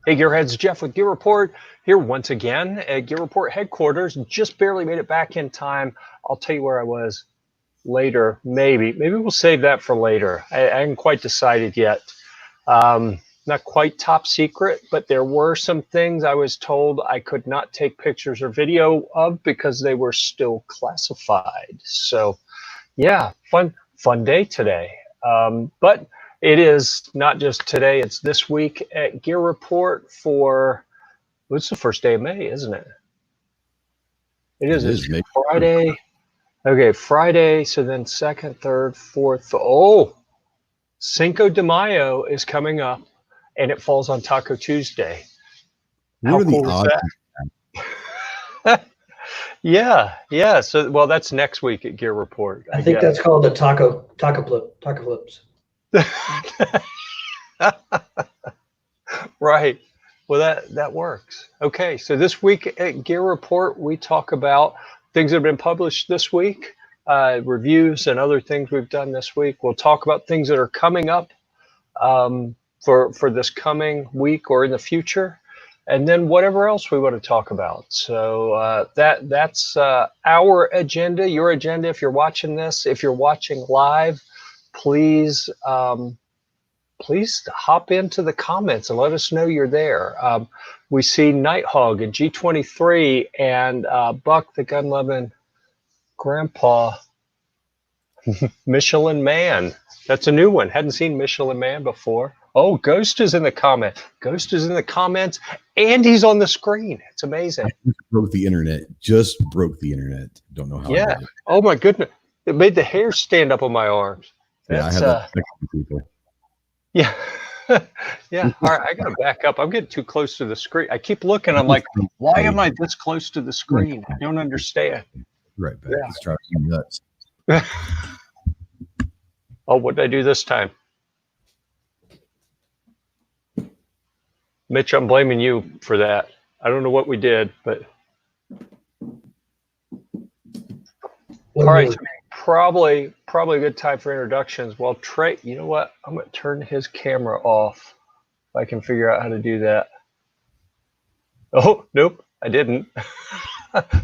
Hey Gearheads, Jeff with Gear Report here once again at Gear Report headquarters. Just barely made it back in time. I'll tell you where I was later, maybe we'll save that for later. I haven't quite decided yet. Not quite top secret, but there were some things I was told I could not take pictures or video of because they were still classified. So yeah, fun day today. But it is not just today, it's this week at Gear Report for, it's the first day of May, isn't it? It is. It's Friday. Okay, Friday, so then second, third, fourth. Oh, Cinco de Mayo is coming up, and it falls on Taco Tuesday. How cool is that? Yeah. So, well, that's next week at Gear Report. I think that's called the taco flips. Right. Well, that works. Okay. So this week at Gear Report, we talk about things that have been published this week, reviews and other things we've done this week. We'll talk about things that are coming up for this coming week or in the future, and then whatever else we want to talk about. So that's our agenda, your agenda. If you're watching this, if you're watching live, please hop into the comments and let us know you're there. We see Nighthog and G23 and Buck the Gun-Loving Grandpa. Michelin Man. That's a new one. Hadn't seen Michelin Man before. Oh, Ghost is in the comment. Ghost is in the comments, and he's on the screen. It's amazing. Just broke the internet. Don't know how. Yeah. Oh my goodness. It made the hair stand up on my arms. Yeah, I had that people. Yeah. Yeah. All right. I got to back up. I'm getting too close to the screen. I keep looking. I'm like, why am I this close to the screen? I don't understand. Right back. Yeah. It's driving me nuts. Oh, what did I do this time? Mitch, I'm blaming you for that. I don't know what we did, but. All right. So probably a good time for introductions. Well, Trey, you know what? I'm going to turn his camera off if I can figure out how to do that. Oh, nope, I didn't.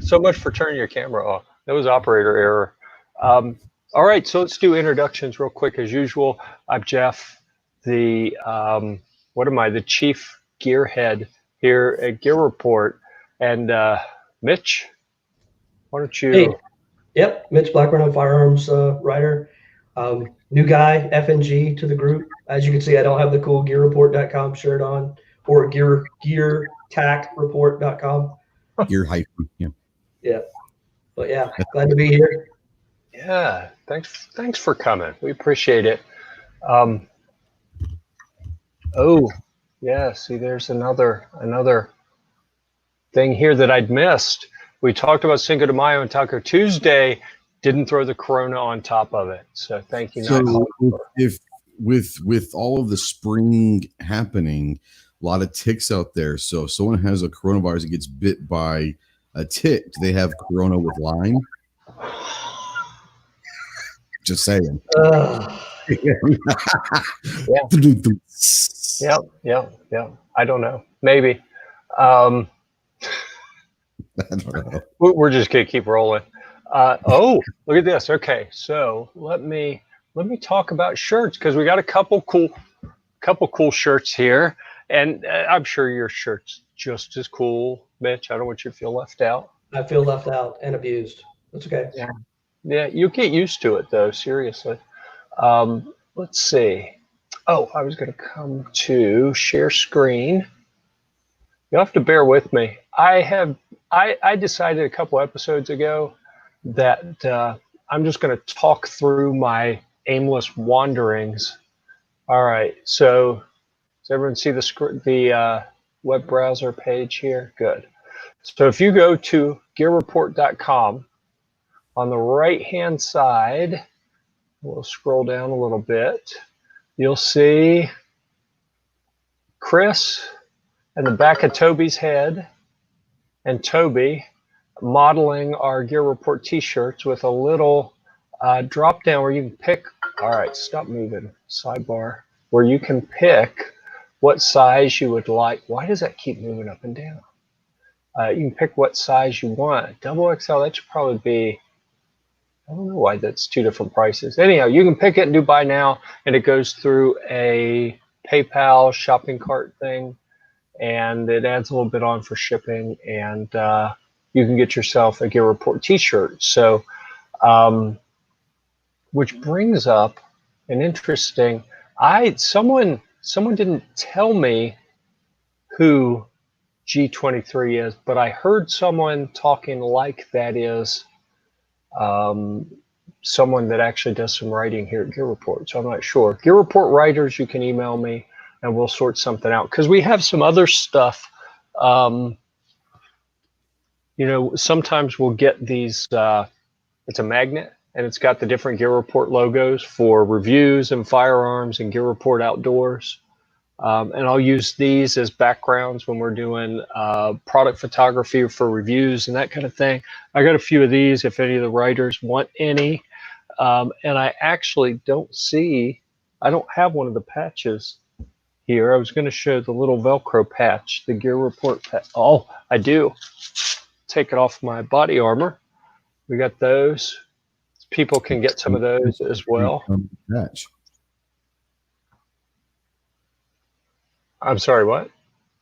So much for turning your camera off. That was operator error. All right, so let's do introductions real quick as usual. I'm Jeff, the the chief gearhead here at Gear Report, and Mitch, why don't you? Hey. Yep, Mitch Blackburn, I'm firearms writer. New guy, FNG to the group. As you can see, I don't have the cool Gear-Report.com shirt on, or Gear-Report.com. Gear hyphen, yeah. Yeah, but yeah, glad to be here. Yeah, thanks for coming. We appreciate it. Oh, yeah. See, there's another thing here that I'd missed. We talked about Cinco de Mayo and Taco Tuesday. Didn't throw the Corona on top of it. So thank you. So if with all of the spring happening, a lot of ticks out there. So if someone has a coronavirus that gets bit by a tick, do they have Corona with Lyme? Just saying. Yeah. I don't know. Maybe. I don't know. We're just gonna keep rolling. Oh, look at this. Okay, so let me talk about shirts because we got a couple cool shirts here, and I'm sure your shirt's just as cool, Mitch. I don't want you to feel left out. I feel left out and abused. That's okay. Yeah. You get used to it though. Seriously. Let's see. Oh, I was gonna come to share screen. You'll have to bear with me. I decided a couple episodes ago that I'm just going to talk through my aimless wanderings. All right. So does everyone see the web browser page here? Good. So if you go to Gear-Report.com, on the right-hand side, we'll scroll down a little bit. You'll see Chris and the back of Toby's head, and Toby modeling our Gear Report t-shirts with a little drop down where you can pick. All right, stop moving. Sidebar, where you can pick what size you would like. Why does that keep moving up and down? You can pick what size you want. Double XL, that should probably be, I don't know why that's two different prices. Anyhow, you can pick it and do buy now, and it goes through a PayPal shopping cart thing, and it adds a little bit on for shipping, and you can get yourself a Gear Report t-shirt. So, which brings up an interesting, someone didn't tell me who G23 is, but I heard someone talking like that is someone that actually does some writing here at Gear Report, so I'm not sure. Gear Report writers, you can email me and we'll sort something out, because we have some other stuff. You know, sometimes we'll get these, it's a magnet and it's got the different Gear Report logos for reviews and firearms and Gear Report Outdoors. And I'll use these as backgrounds when we're doing product photography for reviews and that kind of thing. I got a few of these if any of the writers want any. And I actually I don't have one of the patches here. I was going to show the little Velcro patch, the Gear Report patch. Oh, I do. Take it off my body armor. We got those. People can get some of those as well. Patch. I'm sorry, what?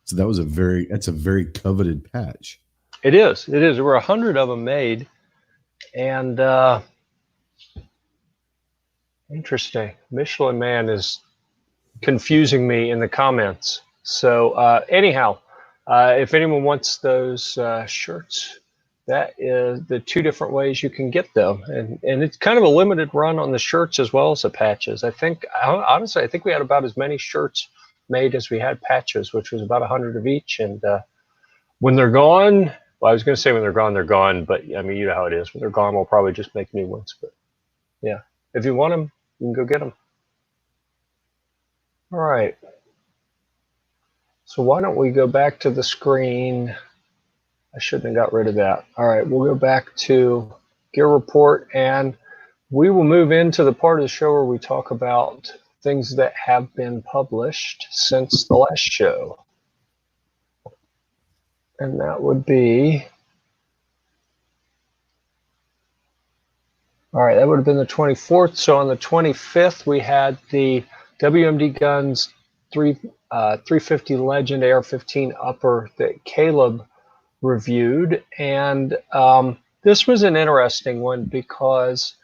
So that's a very coveted patch. It is. There were 100 of them made, and interesting. Michelin Man is confusing me in the comments. So anyhow, if anyone wants those shirts, that is the two different ways you can get them, and it's kind of a limited run on the shirts as well as the patches. I think, honestly, I think we had about as many shirts made as we had patches, which was about 100 of each. And when they're gone, well, I was going to say when they're gone, but I mean, you know how it is. When they're gone, we'll probably just make new ones. But yeah, if you want them, you can go get them. All right. So why don't we go back to the screen? I shouldn't have got rid of that. All right, we'll go back to Gear Report, and we will move into the part of the show where we talk about things that have been published since the last show. And that would be, all right, that would have been the 24th. So on the 25th, we had the WMD Guns 350 Legend AR-15 upper that Caleb reviewed. And this was an interesting one because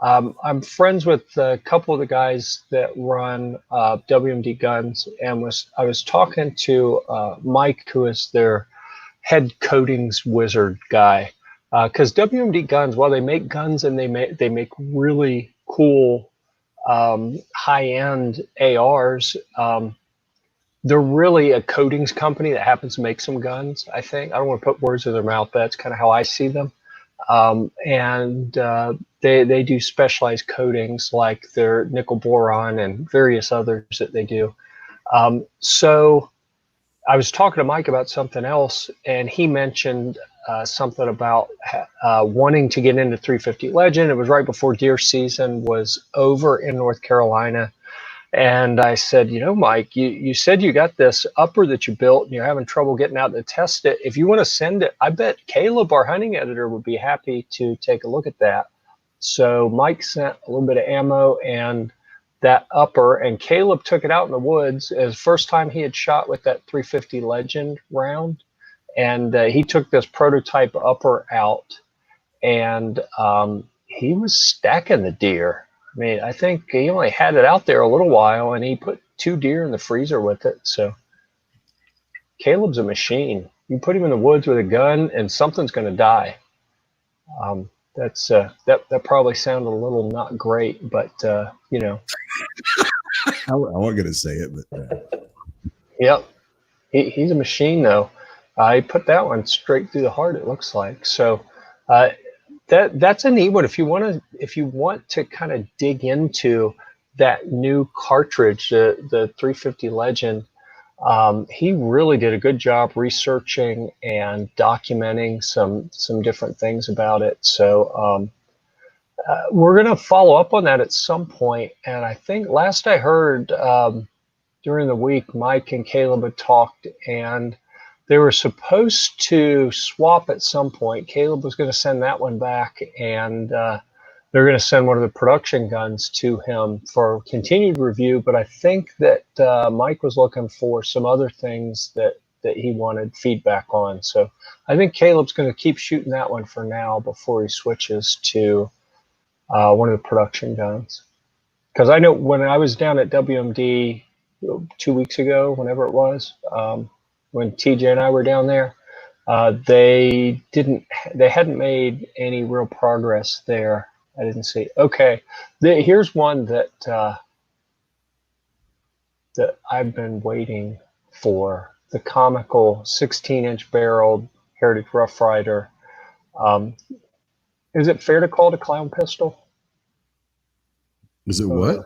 I'm friends with a couple of the guys that run WMD Guns, and I was talking to Mike, who is their head coatings wizard guy, because WMD Guns, while they make guns and they make really cool high-end ARs, they're really a coatings company that happens to make some guns, I think. I don't want to put words in their mouth, but that's kind of how I see them. They do specialized coatings like their nickel boron and various others that they do. So I was talking to Mike about something else, and he mentioned something about wanting to get into 350 Legend. It was right before deer season was over in North Carolina. And I said, you know, Mike, you said you got this upper that you built and you're having trouble getting out to test it. If you want to send it, I bet Caleb, our hunting editor, would be happy to take a look at that. So Mike sent a little bit of ammo and that upper, and Caleb took it out in the woods. It was the first time he had shot with that 350 Legend round. And he took this prototype upper out, and he was stacking the deer. I mean, I think he only had it out there a little while, and he put 2 deer in the freezer with it. So Caleb's a machine. You put him in the woods with a gun, and something's going to die. That probably sounded a little not great, but you know. I wasn't going to say it, but Yep, he's a machine though. He put that one straight through the heart, it looks like. So. That's a neat one. If you want to kind of dig into that new cartridge, the 350 Legend, he really did a good job researching and documenting some different things about it. So we're going to follow up on that at some point. And I think last I heard, during the week, Mike and Caleb had talked, and they were supposed to swap at some point. Caleb was going to send that one back, and they're going to send one of the production guns to him for continued review. But I think that Mike was looking for some other things that he wanted feedback on. So I think Caleb's going to keep shooting that one for now before he switches to one of the production guns. Because I know when I was down at WMD 2 weeks ago, whenever it was, when TJ and I were down there, they hadn't made any real progress there. I didn't see. Okay, here's one that I've been waiting for: the comical 16-inch barreled Heritage Rough Rider. Is it fair to call it a clown pistol? Is it what?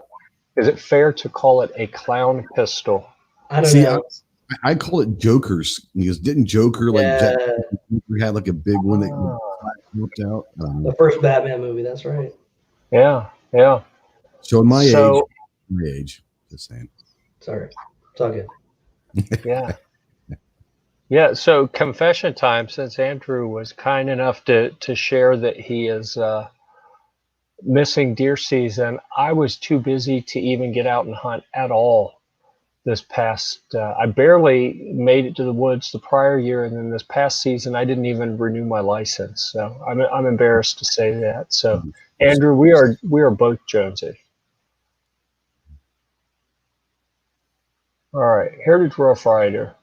Is it fair to call it a clown pistol? I don't know. I call it Jokers, because didn't Joker had like a big one that flipped out? The first Batman movie. That's right. Yeah. So my age, just saying. Sorry, it's all good. Yeah. Yeah. So confession time, since Andrew was kind enough to share that he is missing deer season, I was too busy to even get out and hunt at all this past. I barely made it to the woods the prior year, and then this past season I didn't even renew my license. So I'm embarrassed to say that. So Andrew, we are both Jonesy. All right, Heritage Rough Rider,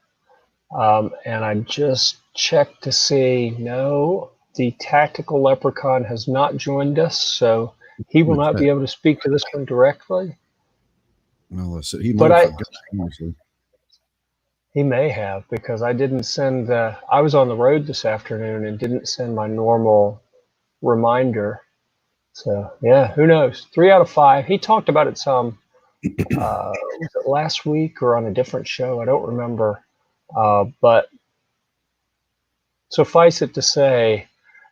and I just checked to see. No, the Tactical Leprechaun has not joined us, so he will not be able to speak to this one directly. Well, so he might have forgotten. He may have, because I didn't send. I was on the road this afternoon and didn't send my normal reminder. So yeah, who knows? 3 out of 5. He talked about it some. Was it last week or on a different show? I don't remember. But suffice it to say,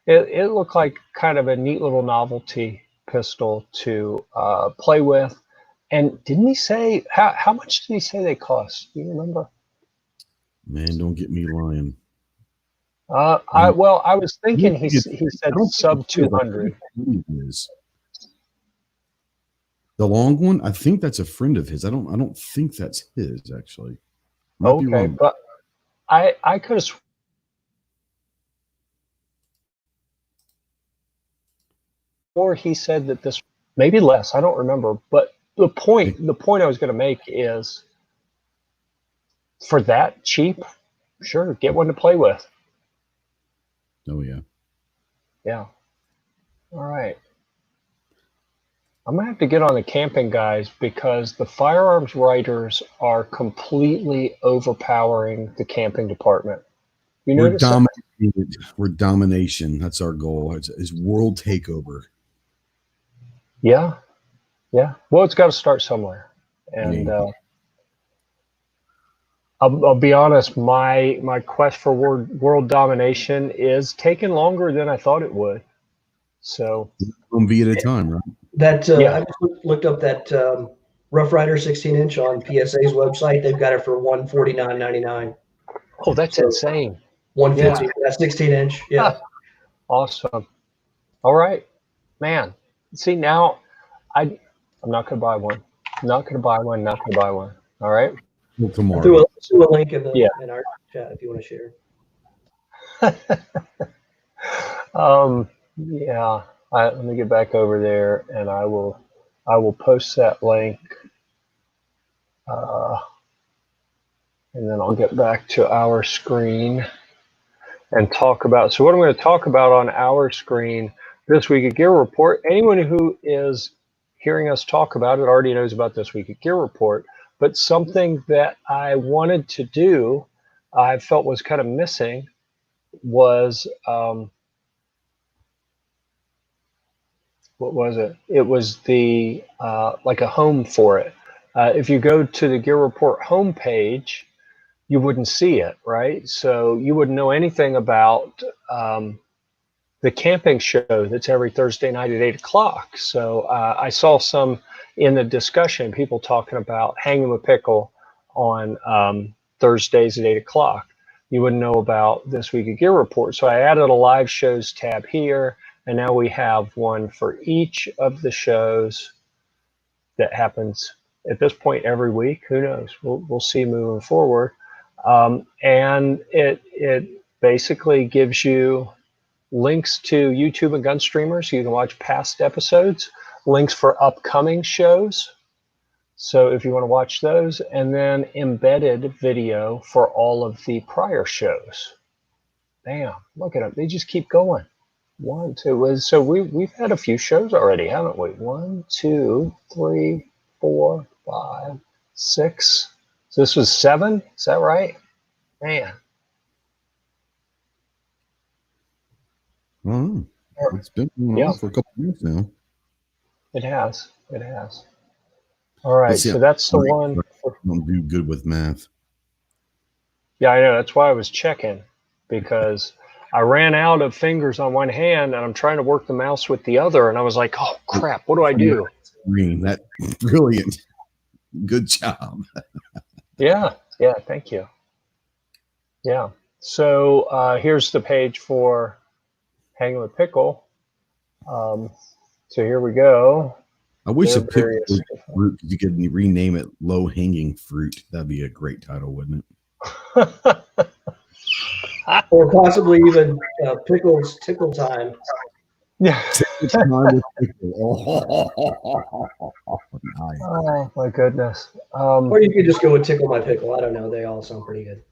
it looked like kind of a neat little novelty pistol to play with. And didn't he say how much did he say they cost? Do you remember? Man, don't get me lying. I was thinking he said sub 200. The long one, I think that's a friend of his. I don't think that's his, actually. Might be wrong. But I could have. Or he said that this, maybe less. I don't remember. But the point I was going to make is, for that cheap, sure, get one to play with. Oh yeah. Yeah. All right. I'm going to have to get on the camping guys, because the firearms writers are completely overpowering the camping department. We're dominating. We're domination. That's our goal. It's world takeover. Yeah. Well, it's got to start somewhere. And I'll be honest, my quest for world domination is taking longer than I thought it would. So Humvee at a time, right? I just looked up that Rough Rider 16-inch on PSA's website. They've got it for $149.99. Oh, that's insane. 150. That's 16-inch. Yeah. Awesome. All right, man. See, now I'm not going to buy one. Not going to buy one. Not going to buy one. All right. Well, tomorrow. Threw a link in our chat if you want to share. Yeah. Let me get back over there, and I will post that link, and then I'll get back to our screen and talk about. So what I'm going to talk about on our screen this week at Gear Report. Anyone who is hearing us talk about it already knows about this week at Gear Report. But something that I wanted to do, I felt was kind of missing, was what was it? It was the like a home for it. If you go to the Gear Report homepage, you wouldn't see it, right? So you wouldn't know anything about the camping show that's every Thursday night at 8 o'clock. So I saw some in the discussion, people talking about hanging with Pickle, on Thursdays at 8 o'clock. You wouldn't know about This Week of Gear Report. So I added a live shows tab here, and now we have one for each of the shows that happens at this point every week. Who knows? We'll see moving forward. And it basically gives you links to YouTube and gun streamers so you can watch past episodes, links for upcoming shows, so if you want to watch those, and then embedded video for all of the prior shows. Bam, look at them. They just keep going. 1, 2. So we've had a few shows already, haven't we? 1, 2, 3, 4, 5, 6. So this was 7. Is that right? Man. Oh, it's been going on for a couple of years now. It has. It has. All right. So that's the one. I don't do good with math. Yeah, I know. That's why I was checking, because I ran out of fingers on one hand and I'm trying to work the mouse with the other. And I was like, oh, crap. What do I do? Green. That's brilliant. Good job. Yeah. Yeah. Thank you. Yeah. So here's the page for Hanging with Pickle. So here we go. I wish a pickle fruit, you could rename it Low Hanging Fruit. That'd be a great title, wouldn't it? Or possibly even Pickle's Tickle Time. Yeah. Tickle time with Pickle. Nice. Oh, my goodness. Or you could just go with Tickle My Pickle. I don't know. They all sound pretty good.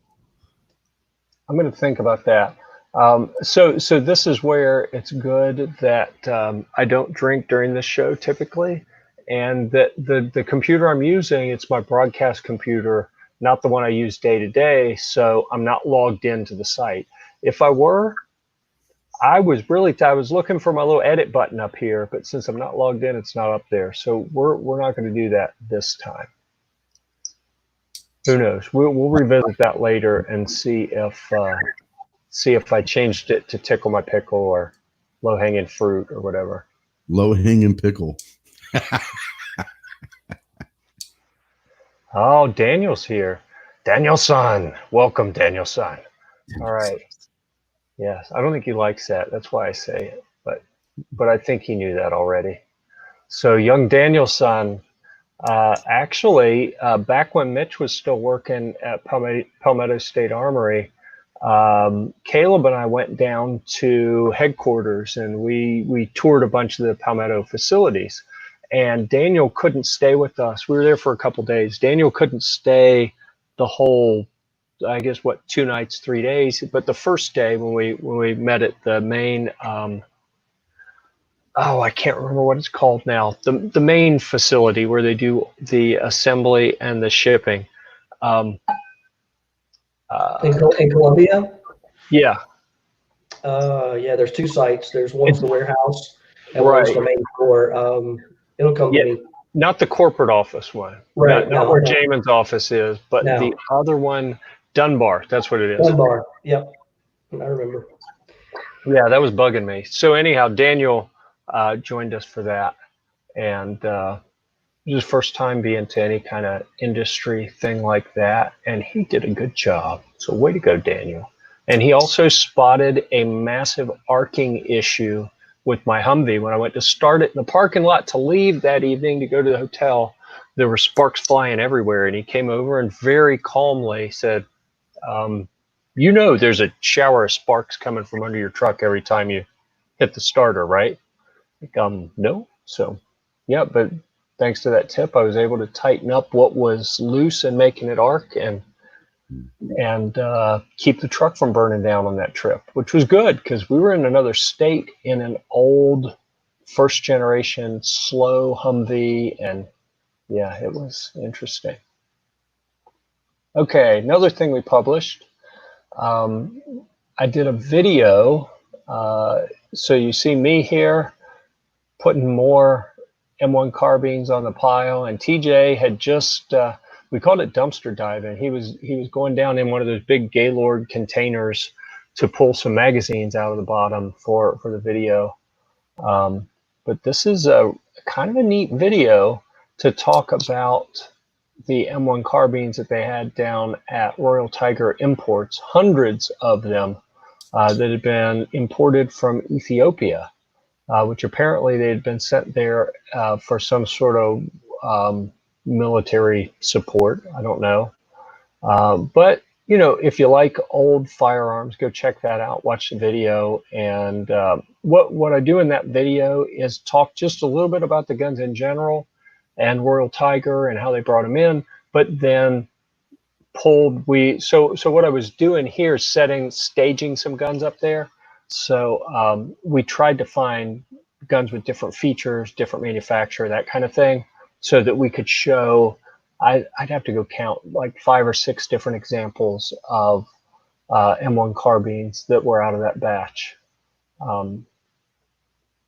I'm going to think about that. So this is where it's good that I don't drink during this show typically, and that the computer I'm using, it's my broadcast computer, not the one I use day to day. So I'm not logged into the site. If I were, I was looking for my little edit button up here, but since I'm not logged in, it's not up there. So we're not going to do that this time. Who knows? We'll revisit that later and see if I changed it to Tickle My Pickle or Low Hanging Fruit or whatever. Low Hanging Pickle. Oh, Daniel's here. Daniel-san. Welcome, Daniel-san. All right. Yes, I don't think he likes that. That's why I say it. But I think he knew that already. So young Daniel-san, actually, back when Mitch was still working at Palmetto State Armory, Caleb and I went down to headquarters and we toured a bunch of the Palmetto facilities, and Daniel couldn't stay with us. We were there for a couple days. Daniel couldn't stay the whole, I guess, 2 nights, 3 days. But the first day when we met at the main, I can't remember what it's called now. The main facility where they do the assembly and the shipping. In Columbia? Yeah. Yeah, there's 2 sites. There's one's the warehouse and Right. one's the main floor. It'll come to me. Not the corporate office one. Right. Not where Jamin's office is, but No. the other one, Dunbar. That's what it is. Dunbar. Yep. I remember. Yeah, that was bugging me. So anyhow, Daniel joined us for that. And it was his first time being to any kind of industry thing like that. And he did a good job. So way to go, Daniel. And he also spotted a massive arcing issue with my Humvee. When I went to start it in the parking lot to leave that evening to go to the hotel, there were sparks flying everywhere. And he came over and very calmly said, there's a shower of sparks coming from under your truck every time you hit the starter, right? No. So, yeah, but thanks to that tip, I was able to tighten up what was loose and making it arc and keep the truck from burning down on that trip, which was good because we were in another state in an old first generation slow Humvee, and yeah, it was interesting. Okay, another thing we published, I did a video. So you see me here putting more M1 carbines on the pile, and TJ had just we called it dumpster diving. He was going down in one of those big Gaylord containers to pull some magazines out of the bottom for the video. But this is a kind of a neat video to talk about the M1 carbines that they had down at Royal Tiger Imports, hundreds of them that had been imported from Ethiopia, which apparently they had been sent there for some sort of military support. I don't know. But, you know, if you like old firearms, go check that out, watch the video. And what I do in that video is talk just a little bit about the guns in general and Royal Tiger and how they brought them in, but then so what I was doing here is staging some guns up there. So we tried to find guns with different features, different manufacturer, that kind of thing, so that we could show. I'd have to go count like 5 or 6 different examples of M1 carbines that were out of that batch.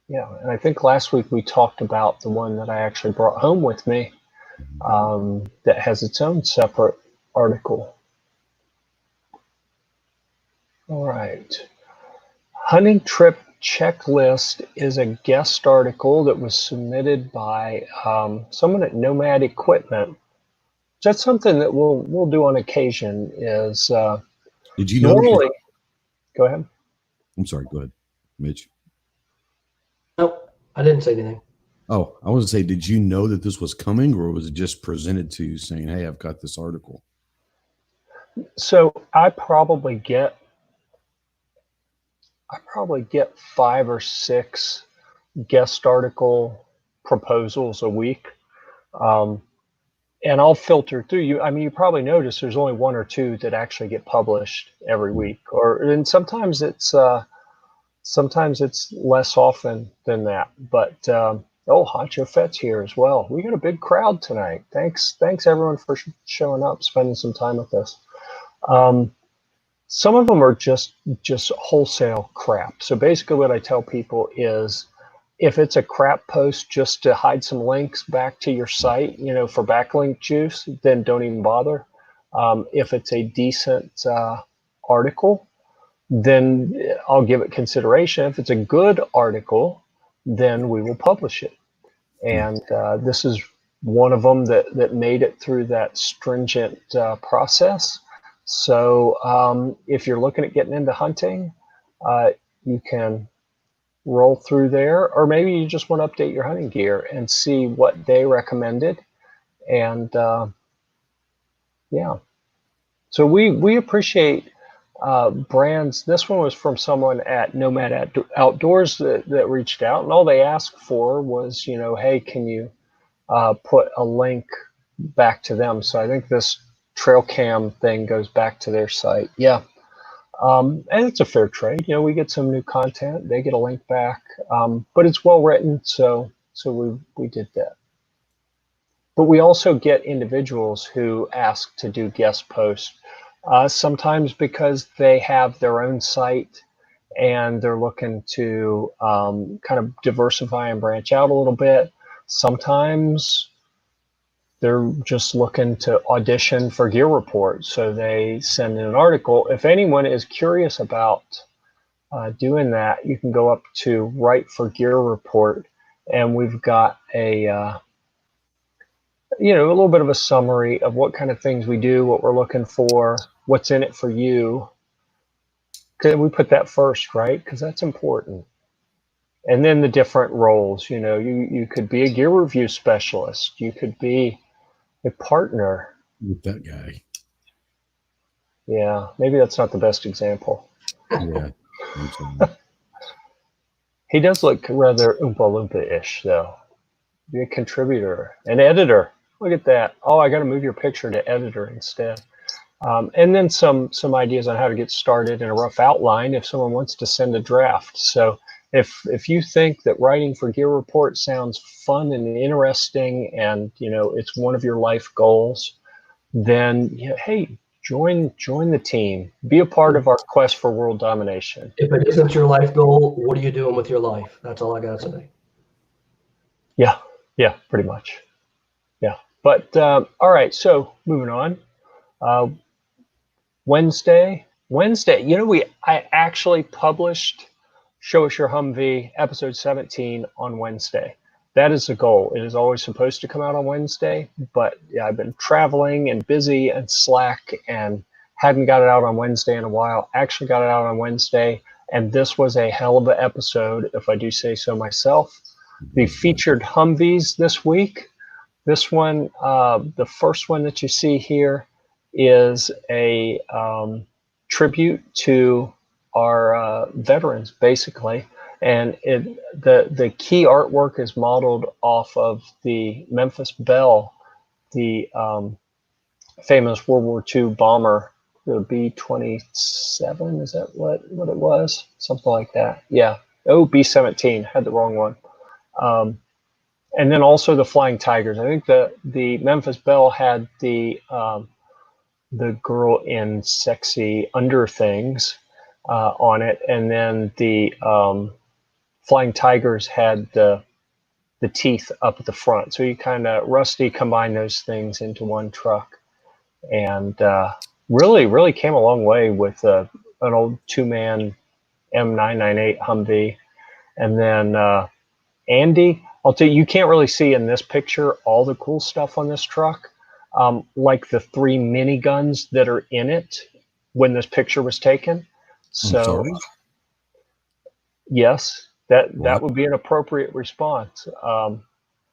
Yeah, and I think last week we talked about the one that I actually brought home with me that has its own separate article. All right. Hunting trip checklist is a guest article that was submitted by someone at Nomad Equipment. That's something that we'll do on occasion. Is did you know normally? Go ahead. I'm sorry. Go ahead, Mitch. Nope, I didn't say anything. Oh, I was gonna say, did you know that this was coming, or was it just presented to you saying, "Hey, I've got this article"? So I probably get 5 or 6 guest article proposals a week. And I'll filter through you. I mean, you probably notice there's only 1 or 2 that actually get published every week, and sometimes it's less often than that. But Honcho Fett's here as well. We got a big crowd tonight. Thanks everyone for showing up, spending some time with us. Some of them are just wholesale crap. So basically what I tell people is, if it's a crap post just to hide some links back to your site, you know, for backlink juice, then don't even bother. If it's a decent article, then I'll give it consideration. If it's a good article, then we will publish it. And this is one of them that made it through that stringent process. So if you're looking at getting into hunting, you can roll through there, or maybe you just want to update your hunting gear and see what they recommended. And yeah, so we appreciate brands. This one was from someone at Nomad Outdoors that reached out, and all they asked for was, you know, hey, can you put a link back to them? So I think this trail cam thing goes back to their site. Yeah. And it's a fair trade. You know, we get some new content, they get a link back, but it's well written, so we did that. But we also get individuals who ask to do guest posts, sometimes because they have their own site and they're looking to kind of diversify and branch out a little bit. Sometimes they're just looking to audition for Gear Report, so they send in an article. If anyone is curious about doing that, you can go up to Write for Gear Report, and we've got a little bit of a summary of what kind of things we do, what we're looking for, what's in it for you. We put that first, right? Because that's important. And then the different roles. You know, you could be a gear review specialist. You could be a partner with that guy. Yeah, maybe that's not the best example. Yeah. He does look rather Oompa Loompa-ish, though. Be a contributor, an editor. Look at that. Oh, I got to move your picture to editor instead. And then some ideas on how to get started in a rough outline if someone wants to send a draft. So if you think that writing for Gear Report sounds fun and interesting, and you know it's one of your life goals, then hey, join the team. Be a part of our quest for world domination. If it isn't your life goal, what are you doing with your life? That's all I got to say. Yeah, pretty much. Yeah, but all right. So moving on. Wednesday. You know, I actually published Show Us Your Humvee episode 17 on Wednesday. that is the goal. It is always supposed to come out on Wednesday, but yeah, I've been traveling and busy and slack and hadn't got it out on Wednesday in a while. Actually got it out on Wednesday, and this was a hell of an episode, if I do say so myself. The featured Humvees this week. This one, the first one that you see here is a tribute to our veterans, basically. And the key artwork is modeled off of the Memphis Belle, the famous World War II bomber, the B-27. Is that what it was? Something like that. Yeah. Oh, B-17. Had the wrong one. And then also the Flying Tigers. I think the Memphis Belle had the girl in sexy under things on it, and then the Flying Tigers had the teeth up at the front. So you kind of Rusty combined those things into one truck, and really came a long way with an old 2-man M998 Humvee. And then Andy, I'll tell you, you can't really see in this picture all the cool stuff on this truck, like the 3 miniguns that are in it when this picture was taken. So, yes, that would be an appropriate response,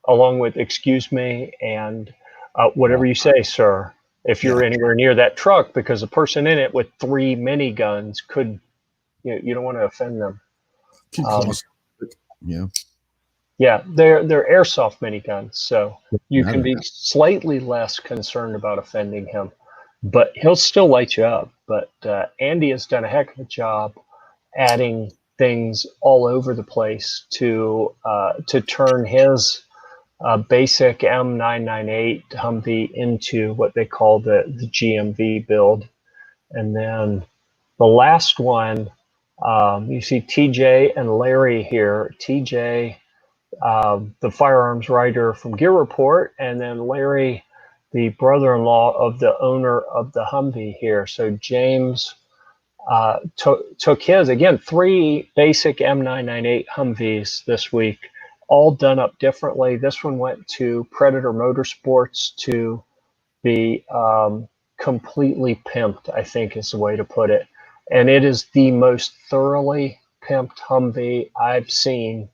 along with "excuse me" and "whatever you say, sir," if you're anywhere near that truck, because the person in it with 3 miniguns could, you don't want to offend them. Yeah, they're airsoft miniguns, so you can be slightly less concerned about offending him, but he'll still light you up. But Andy has done a heck of a job adding things all over the place to turn his basic M998 Humvee into what they call the GMV build. And then the last one, you see TJ and Larry here. TJ, the firearms writer from Gear Report, and then Larry, the brother-in-law of the owner of the Humvee here. So James took his, again, 3 basic M998 Humvees this week, all done up differently. This one went to Predator Motorsports to be completely pimped, I think is the way to put it. And it is the most thoroughly pimped Humvee I've seen,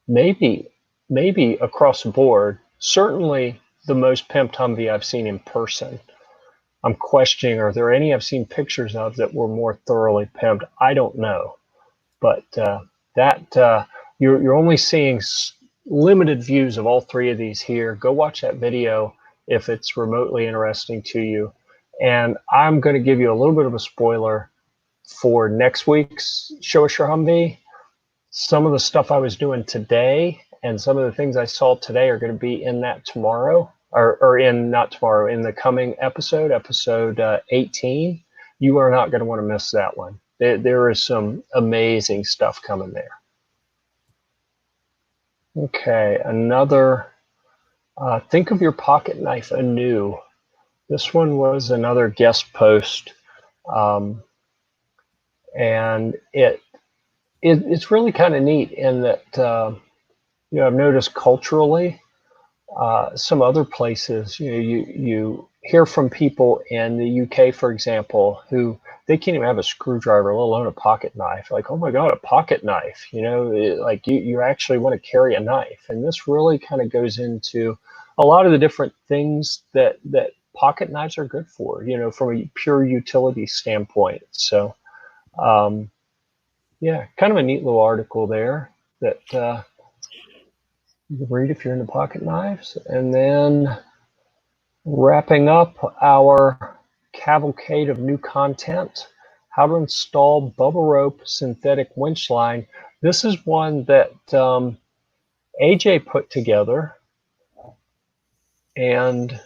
maybe across the board. Certainly the most pimped Humvee I've seen in person. I'm questioning, are there any I've seen pictures of that were more thoroughly pimped? I don't know, but you're only seeing limited views of all 3 of these here. Go watch that video if it's remotely interesting to you. And I'm going to give you a little bit of a spoiler for next week's Show Us Your Humvee. Some of the stuff I was doing today and some of the things I saw today are going to be in that tomorrow. Not tomorrow, in the coming episode 18. You are not going to want to miss that one. There is some amazing stuff coming there. Okay, another, think of your pocket knife anew. This one was another guest post, and it's really kind of neat in that, I've noticed culturally, some other places, you hear from people in the UK, for example, who they can't even have a screwdriver, let alone a pocket knife. Like, oh my God, a pocket knife, like you actually want to carry a knife. And this really kind of goes into a lot of the different things that pocket knives are good for, from a pure utility standpoint. So, yeah, kind of a neat little article there that, you can read if you're into pocket knives. And then wrapping up our cavalcade of new content, how to install bubble rope synthetic winch line. This is one that AJ put together. And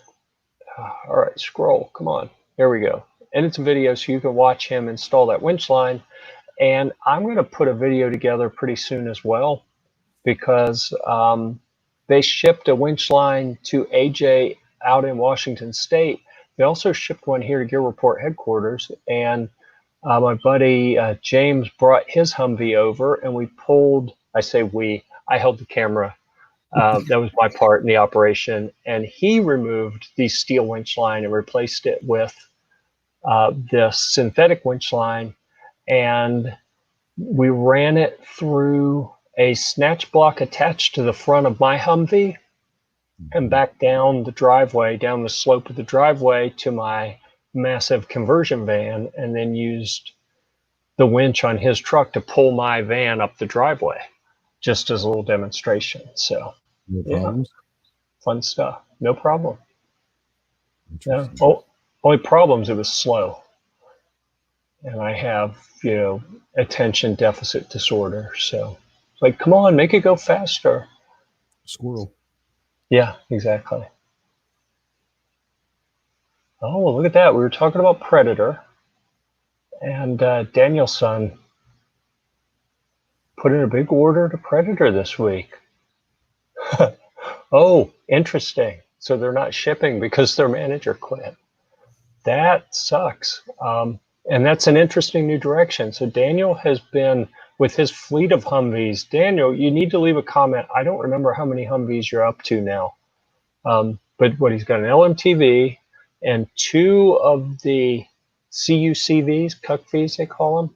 all right, scroll, come on, there we go. And it's a video, so you can watch him install that winch line. And I'm going to put a video together pretty soon as well, because they shipped a winch line to AJ out in Washington State. They also shipped one here to Gear Report headquarters, and my buddy James brought his Humvee over, and we pulled, I I held the camera. That was my part in the operation. And he removed the steel winch line and replaced it with this synthetic winch line. And we ran it through a snatch block attached to the front of my Humvee and back down the driveway, down the slope of the driveway to my massive conversion van, and then used the winch on his truck to pull my van up the driveway, just as a little demonstration. So, No problems. Fun stuff. No problem. Yeah. Oh, only problems, it was slow. And I have, attention deficit disorder. So it's like, come on, make it go faster. Squirrel. Yeah, exactly. Oh, well, look at that. We were talking about Predator. And Daniel's son put in a big order to Predator this week. Oh, interesting. So they're not shipping because their manager quit. That sucks. And that's an interesting new direction. So Daniel has been with his fleet of Humvees. Daniel, you need to leave a comment. I don't remember how many Humvees you're up to now. But he's got an LMTV and 2 of the CUCVs, CUCVs they call them.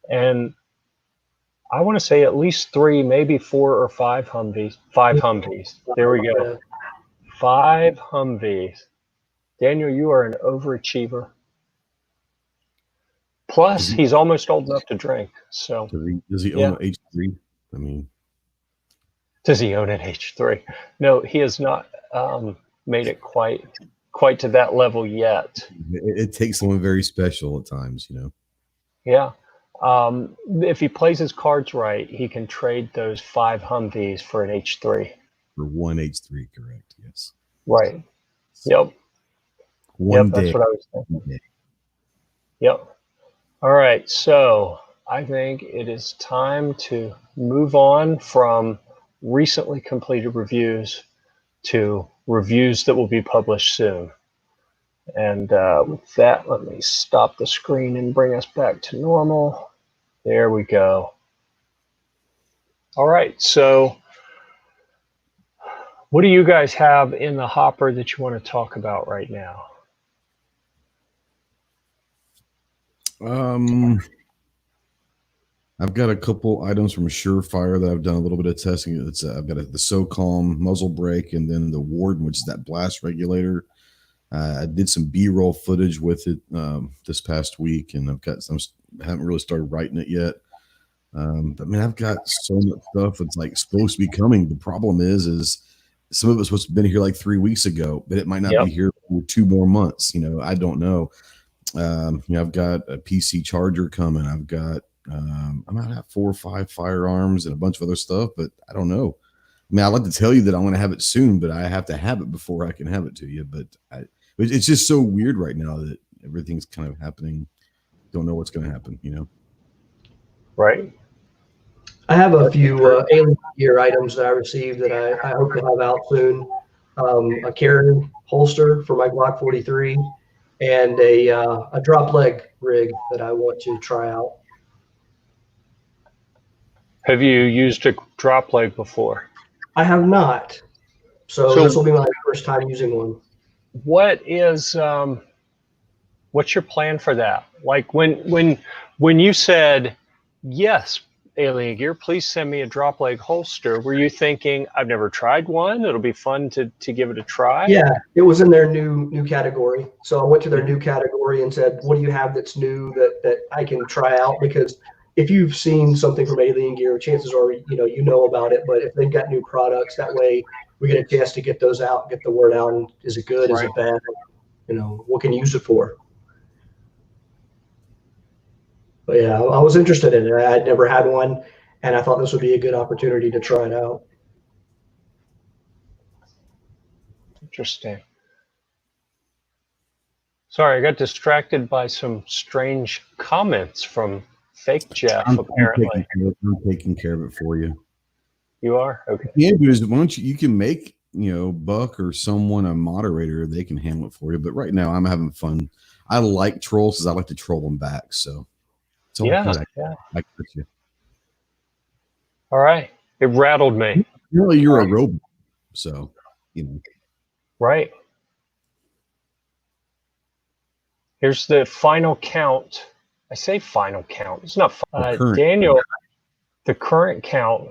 And I want to say at least 3, maybe 4 or 5 Humvees. 5 Humvees. There we go. 5 Humvees. Daniel, you are an overachiever. Plus, he's almost old enough to drink. So does he own an H3? I mean, does he own an H3? No, he has not made it quite to that level yet. It takes someone very special at times, Yeah. If he plays his cards right, he can trade those 5 Humvees for an H3. For one H3, correct? Yes. Right. Yep. One day. That's what I was thinking. Day. Yep. All right. So I think it is time to move on from recently completed reviews to reviews that will be published soon. And with that, let me stop the screen and bring us back to normal. There we go. All right. So what do you guys have in the hopper that you want to talk about right now? I've got a couple items from Surefire that I've done a little bit of testing. I've got the SoCalm muzzle brake, and then the Warden, which is that blast regulator. I did some B-roll footage with it this past week, and I haven't really started writing it yet. But man, I've got so much stuff that's like supposed to be coming. The problem is some of it's supposed to have been here like 3 weeks ago, but it might not be here for 2 more months. I don't know. I've got a PC charger coming. I've got I might have 4 or 5 firearms and a bunch of other stuff, but I don't know. I mean, I'd like to tell you that I'm going to have it soon, but I have to have it before I can have it to you. But it's just so weird right now that everything's kind of happening. Don't know what's going to happen, Right. I have a few alien gear items that I received that I hope to have out soon. A carry holster for my Glock 43 and a drop leg rig that I want to try out. Have you used a drop leg before? I have not. So this will be my first time using one. What is what's your plan for that? Like when you said, yes, Alien Gear, please send me a drop leg holster, were you thinking, I've never tried one, it'll be fun to give it a try? Yeah, it was in their new category. So I went to their new category and said, what do you have that's new that I can try out? Because if you've seen something from Alien Gear, chances are you know about it. But if they've got new products, that way we get a chance to get those out, get the word out. And is it good? Is it bad? What can you use it for? But yeah, I was interested in it. I had never had one, and I thought this would be a good opportunity to try it out. Interesting. Sorry, I got distracted by some strange comments from Fake Jeff, apparently. I'm taking care of it for you. You are? Okay. Yeah, because why don't you can make, Buck or someone a moderator, they can handle it for you. But right now I'm having fun. I like trolls because I like to troll them back. So it's all good. I you. All right. It rattled me. Really, you're a robot, so you know. Right. Here's the final count. I say final count. It's not Daniel. The current count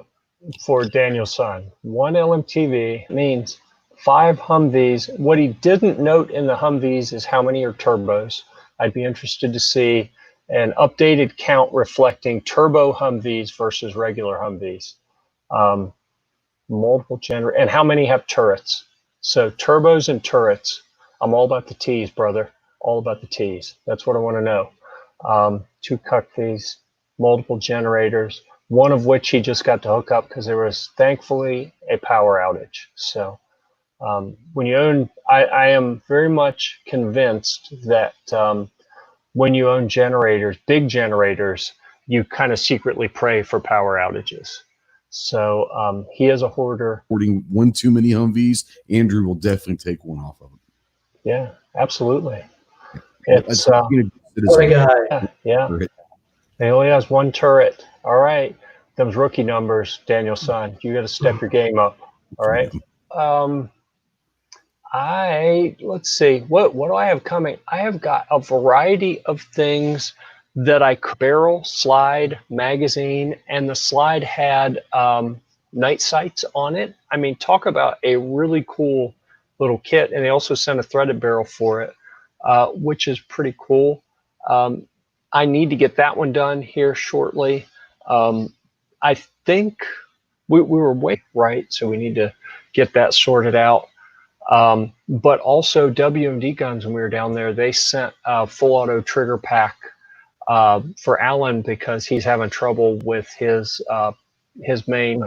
for Daniel's son. 1 LMTV means 5 Humvees. What he didn't note in the Humvees is how many are turbos. I'd be interested to see an updated count reflecting turbo Humvees versus regular Humvees. Multiple and how many have turrets? So turbos and turrets. I'm all about the T's, brother. All about the T's. That's what I want to know. 2 Humvees, multiple generators, one of which he just got to hook up because there was thankfully a power outage. So when you own, I am very much convinced that when you own generators, big generators, you kind of secretly pray for power outages. So he is a hoarder. Hoarding one too many Humvees, Andrew will definitely take one off of him. Yeah, absolutely. It's what a guy. Yeah. He only has 1 turret. All right. Those rookie numbers, Daniel's son. You got to step your game up. All right. Let's see. What do I have coming? I have got a variety of things that I could barrel, slide, magazine, and the slide had night sights on it. I mean, talk about a really cool little kit. And they also sent a threaded barrel for it, which is pretty cool. I need to get that one done here shortly. I think we were way right, so we need to get that sorted out. But also WMD Guns, when we were down there, they sent a full auto trigger pack for Alan because he's having trouble with his main.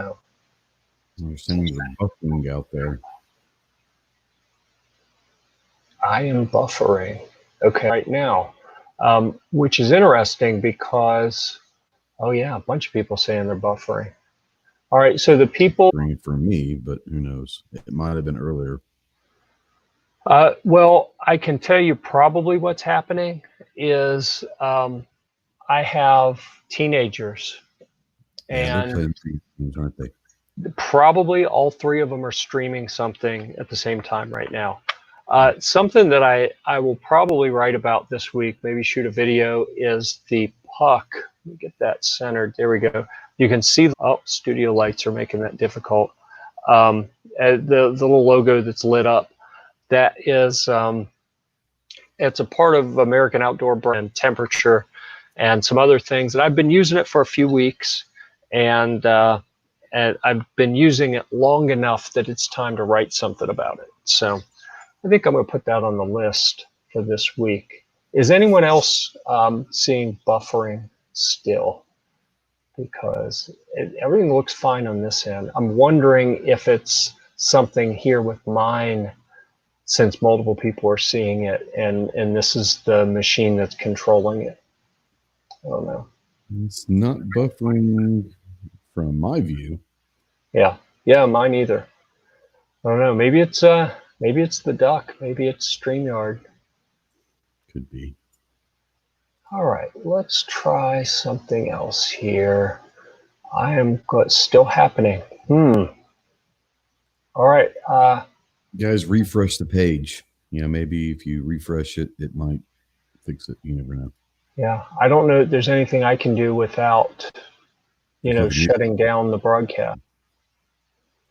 There's things are buffering out there. I am buffering. Okay, right now, which is interesting because, oh yeah, a bunch of people saying they're buffering. All right, so the people. For me, but who knows? It might have been earlier. Well, I can tell you probably what's happening is I have teenagers, and they're playing games, aren't they? Probably all 3 of them are streaming something at the same time right now. Something that I will probably write about this week, maybe shoot a video, is the puck. Let me get that centered. There we go. You can see, studio lights are making that difficult. The little logo that's lit up, that is, it's a part of American Outdoor Brand, temperature, and some other things. And I've been using it for a few weeks, and I've been using it long enough that it's time to write something about it. So I think I'm going to put that on the list for this week. Is anyone else seeing buffering still? Because everything looks fine on this end. I'm wondering if it's something here with mine, since multiple people are seeing it, and this is the machine that's controlling it. I don't know. It's not buffering from my view. Yeah, mine either. I don't know. Maybe it's the duck. Maybe it's StreamYard. Could be. All right, let's try something else here. I am good. Still happening. All right. Guys, refresh the page. Maybe if you refresh it, it might fix it. You never know. Yeah, I don't know if there's anything I can do without, shutting down the broadcast.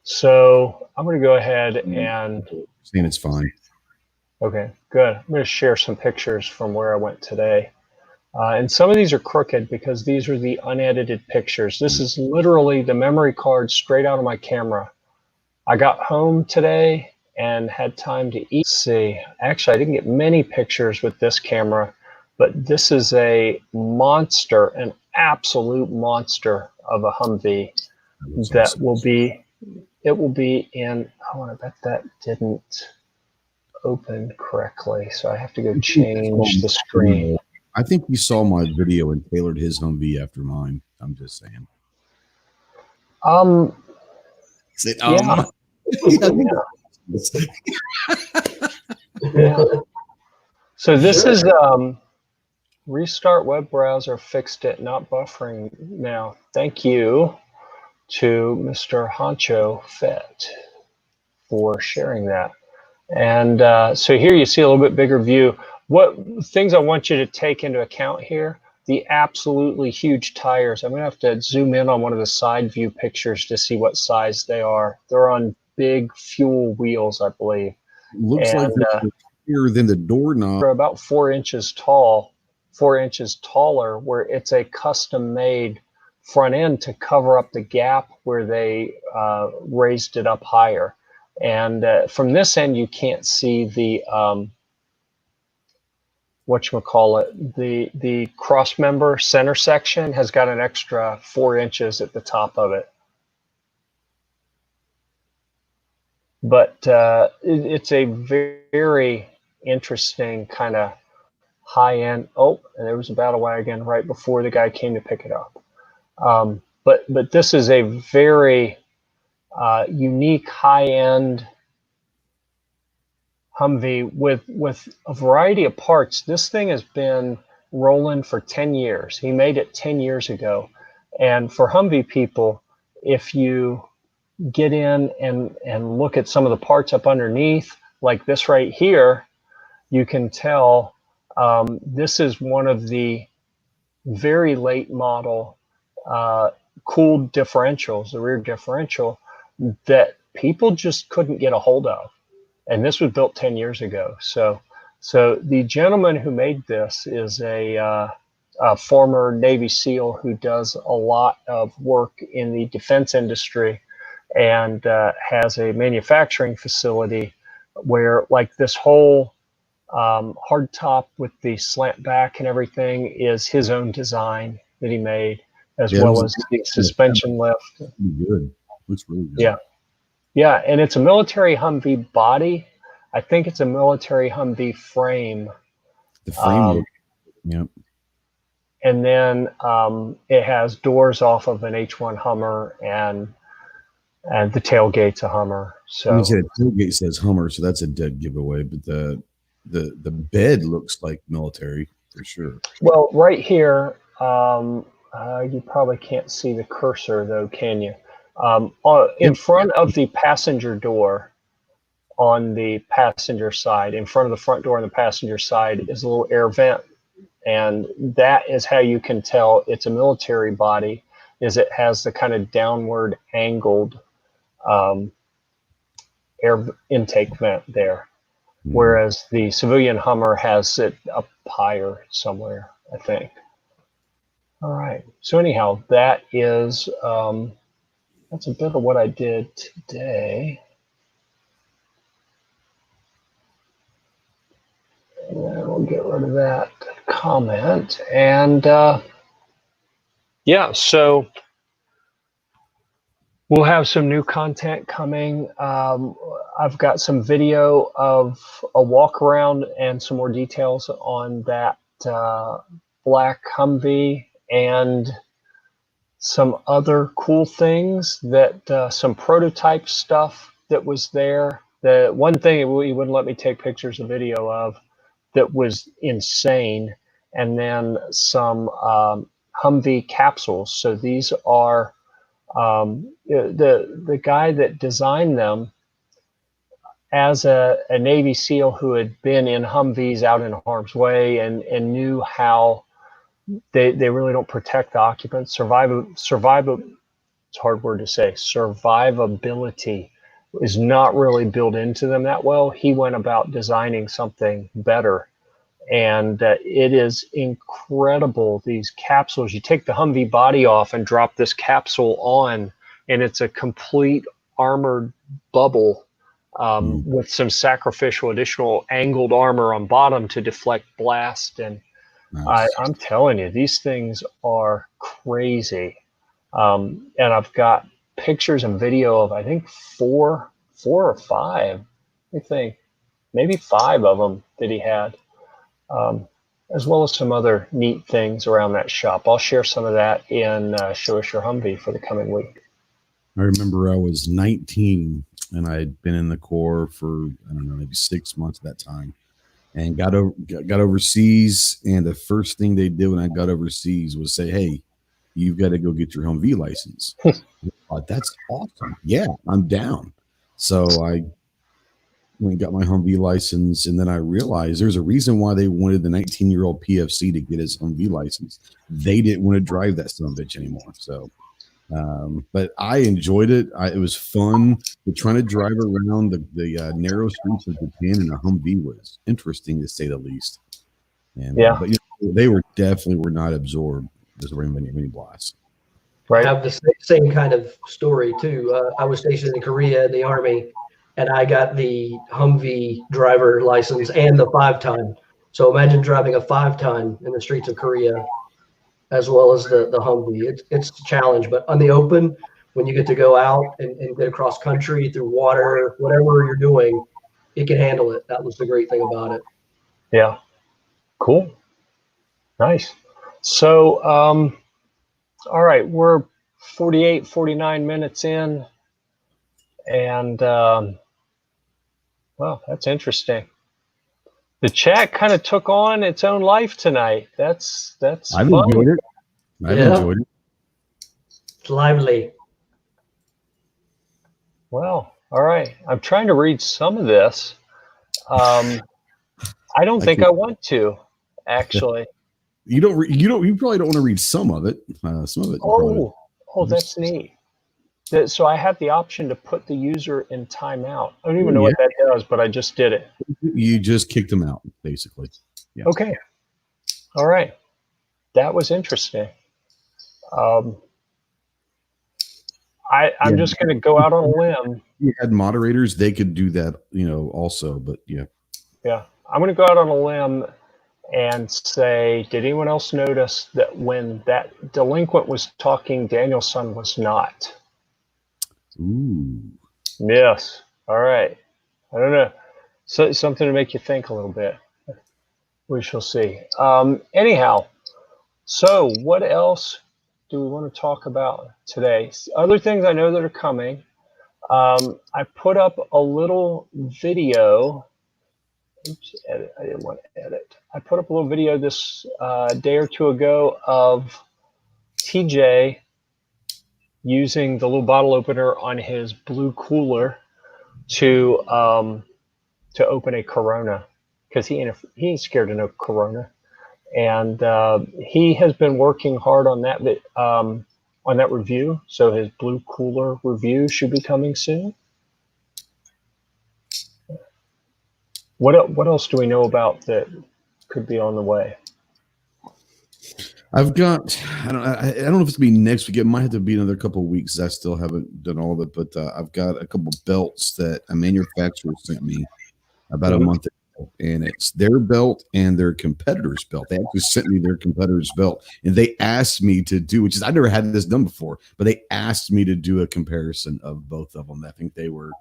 So I'm going to go ahead and. Saying it's fine. Okay, good. I'm going to share some pictures from where I went today. And some of these are crooked because these are the unedited pictures. This is literally the memory card straight out of my camera. I got home today and had time to eat. Let's see, actually, I didn't get many pictures with this camera, but this is a monster, an absolute monster of a Humvee that will be. It will be in. Oh, I bet that didn't open correctly, so I have to go change the screen. I think he saw my video and tailored his Humvee after mine. I'm just saying. Yeah. Yeah. So this is restart web browser, fixed it, not buffering now. Thank you. to Mr. Honcho Fett for sharing that. And so here you see a little bit bigger view. What things I want you to take into account here, the absolutely huge tires. I'm going to have to zoom in on one of the side view pictures to see what size they are. They're on big fuel wheels, I believe. Looks like they're bigger than the doorknob. They're about 4 inches tall, 4 inches taller, where it's a custom made front end to cover up the gap where they raised it up higher. And from this end, you can't see the whatchamacallit, the cross member center section has got an extra 4 inches at the top of it. But it's a very interesting kind of high-end. Oh, and there was a battle wagon right before the guy came to pick it up. But this is a very unique high-end Humvee with a variety of parts. This thing has been rolling for 10 years. He made it 10 years ago. And for Humvee people, if you get in and look at some of the parts up underneath, like this right here, you can tell this is one of the very late model cooled differentials, the rear differential, that people just couldn't get a hold of. And this was built 10 years ago. So the gentleman who made this is a former Navy SEAL who does a lot of work in the defense industry and has a manufacturing facility where, like, this whole hard top with the slant back and everything is his own design that he made, as well as the suspension lift. Good. Looks really good. Yeah. Yeah, and it's a military Humvee body. I think it's a military Humvee frame. The frame, yep. And then it has doors off of an H1 Hummer, and the tailgate's a Hummer. So you said tailgate says Hummer, so that's a dead giveaway. But the bed looks like military for sure. Well, right here, you probably can't see the cursor though, can you? In front of the passenger door, on the passenger side, in front of the front door on the passenger side, is a little air vent, and that is how you can tell it's a military body. Is it has the kind of downward angled air intake vent there, whereas the civilian Hummer has it up higher somewhere, I think. All right. So anyhow, that is. That's a bit of what I did today. And then we'll get rid of that comment. And yeah, so we'll have some new content coming. I've got some video of a walk around and some more details on that black Humvee, and some other cool things, that some prototype stuff that was there. The one thing he wouldn't let me take pictures of video of that was insane, and then some Humvee capsules. So these are the guy that designed them, as a Navy SEAL who had been in Humvees out in harm's way and knew how they really don't protect the occupants. It's a hard word to say. Survivability is not really built into them that well. He went about designing something better, and it is incredible. These capsules, you take the Humvee body off and drop this capsule on, and it's a complete armored bubble with some sacrificial additional angled armor on bottom to deflect blast. And nice. I'm telling you, these things are crazy. And I've got pictures and video of, I think, four or five, I think, maybe 5 of them that he had, as well as some other neat things around that shop. I'll share some of that in Show Us Your Humvee for the coming week. I remember I was 19 and I'd been in the Corps for, I don't know, maybe 6 months at that time, and got overseas. And the first thing they did when I got overseas was say, hey, you've got to go get your Humvee license. That's awesome. Yeah, I'm down. So I went and got my Humvee license, and then I realized there's a reason why they wanted the 19-year-old PFC to get his Humvee license. They didn't want to drive that son of a bitch anymore. So, but I enjoyed it. It was fun. But trying to drive around the narrow streets of Japan in a Humvee was interesting to say the least. And Yeah. but they were not absorbed. There's many blasts. Right. I have the same kind of story too. I was stationed in Korea in the Army, and I got the Humvee driver license and the 5-ton. So imagine driving a 5-ton in the streets of Korea, as well as the Humvee. It's a challenge, but on the open, when you get to go out and get across country through water, whatever you're doing, it can handle it. That was the great thing about it. Yeah. Cool. Nice. So, all right, we're 48, 49 minutes in, and well, that's interesting. The chat kind of took on its own life tonight. That's I've fun. enjoyed it. I've enjoyed it. It's lively. Well, all right. I'm trying to read some of this. I don't think I want to, actually. You probably don't want to read some of it. Some of it. Oh, that's neat. So I have the option to put the user in timeout. I don't even know what that does, but I just did it. You just kicked them out, basically. Yeah. Okay. All right. That was interesting. I'm just going to go out on a limb. You had moderators; they could do that, also. But yeah. Yeah, I'm going to go out on a limb and say, did anyone else notice that when that delinquent was talking, Danielson was not? Ooh. Yes. All right. I don't know. So something to make you think a little bit. We shall see. Anyhow, so what else do we want to talk about today? Other things I know that are coming. I put up a little video. Oops, edit. I didn't want to edit. I put up a little video this day or two ago of TJ using the little bottle opener on his blue cooler to open a Corona, because he ain't scared of no Corona, and he has been working hard on that review. So his blue cooler review should be coming soon. What else do we know about that could be on the way? I've got, I don't know if it's gonna be next week. It might have to be another couple of weeks. I still haven't done all of it, but I've got a couple of belts that a manufacturer sent me about a month ago, and it's their belt and their competitor's belt. They actually sent me their competitor's belt, and they asked me to do, which is, I've never had this done before, but they asked me to do a comparison of both of them. I think they were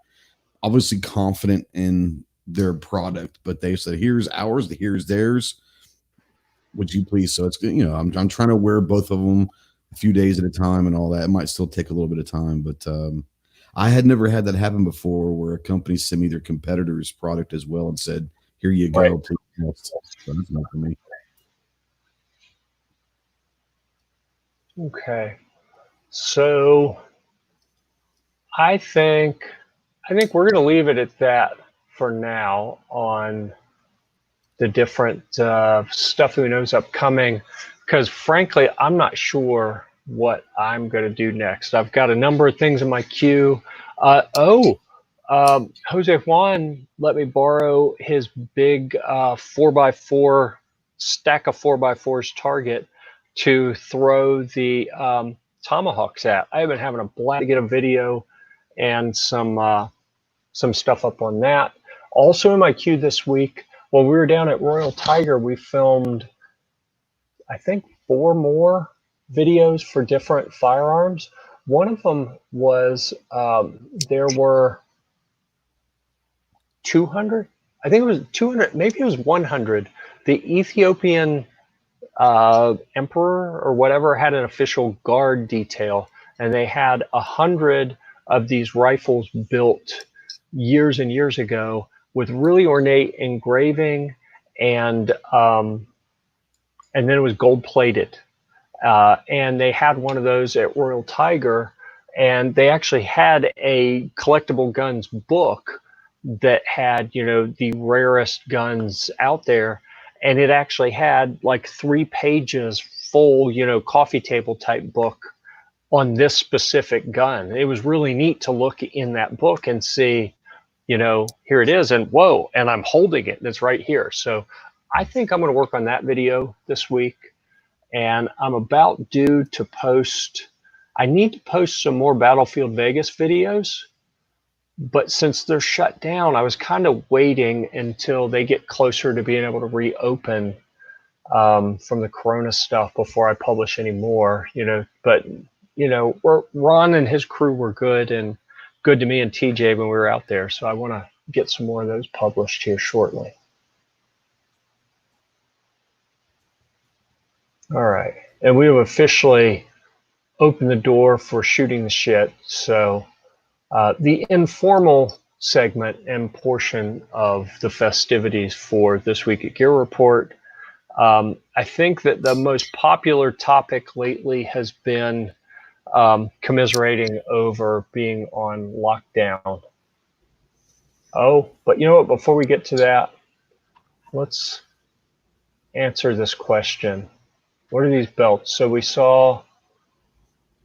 obviously confident in their product, but they said, here's ours, here's theirs. Would you please? So it's good. I'm trying to wear both of them a few days at a time and all that. It might still take a little bit of time, but I had never had that happen before, where a company sent me their competitor's product as well and said, here you go. Right. Please. So that's not for me. Okay. So I think we're going to leave it at that for now on the different stuff that we know is upcoming, because frankly, I'm not sure what I'm going to do next. I've got a number of things in my queue. Jose Juan let me borrow his big 4x4 stack of 4x4s target to throw the tomahawks at. I've been having a blast to get a video and some stuff up on that. Also in my queue this week, when we were down at Royal Tiger, we filmed, I think, 4 more videos for different firearms. One of them was there were 200. I think it was 200. Maybe it was 100. The Ethiopian emperor or whatever had an official guard detail, and they had 100 of these rifles built years and years ago with really ornate engraving, and then it was gold plated. and they had one of those at Royal Tiger, and they actually had a collectible guns book that had, you know, the rarest guns out there, and it actually had like 3 pages full, you know, coffee table type book on this specific gun. It was really neat to look in that book and see, you know, here it is, and whoa, and I'm holding it, and it's right here. So I think I'm going to work on that video this week, and I'm about due to post. I need to post some more Battlefield Vegas videos, but since they're shut down, I was kind of waiting until they get closer to being able to reopen from the Corona stuff before I publish any more, you know. But, you know, Ron and his crew were good and good to me and TJ when we were out there. So I want to get some more of those published here shortly. All right. And we have officially opened the door for shooting the shit. So the informal segment and portion of the festivities for this week at Gear Report. I think that the most popular topic lately has been commiserating over being on lockdown. Oh, but you know what? Before we get to that, let's answer this question. What are these belts? So we saw,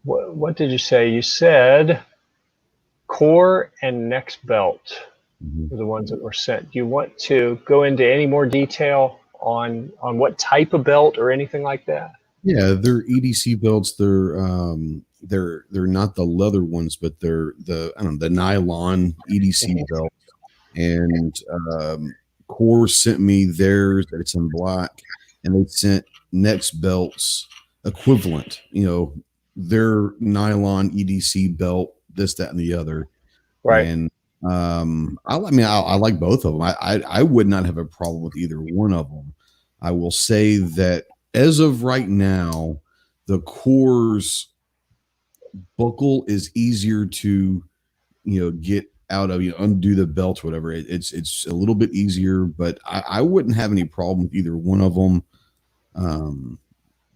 what did you say? You said core and next belt were the ones that were sent. Do you want to go into any more detail on what type of belt or anything like that? Yeah, they're EDC belts. They're not the leather ones, but they're the nylon EDC belt. And Core sent me theirs. It's in black, and they sent next belts equivalent. You know, their nylon EDC belt, this, that, and the other. Right. And I like both of them. I would not have a problem with either one of them. I will say that as of right now, the Core's buckle is easier to, you know, get out of, you know, undo the belt, whatever. It's a little bit easier, but I wouldn't have any problem with either one of them.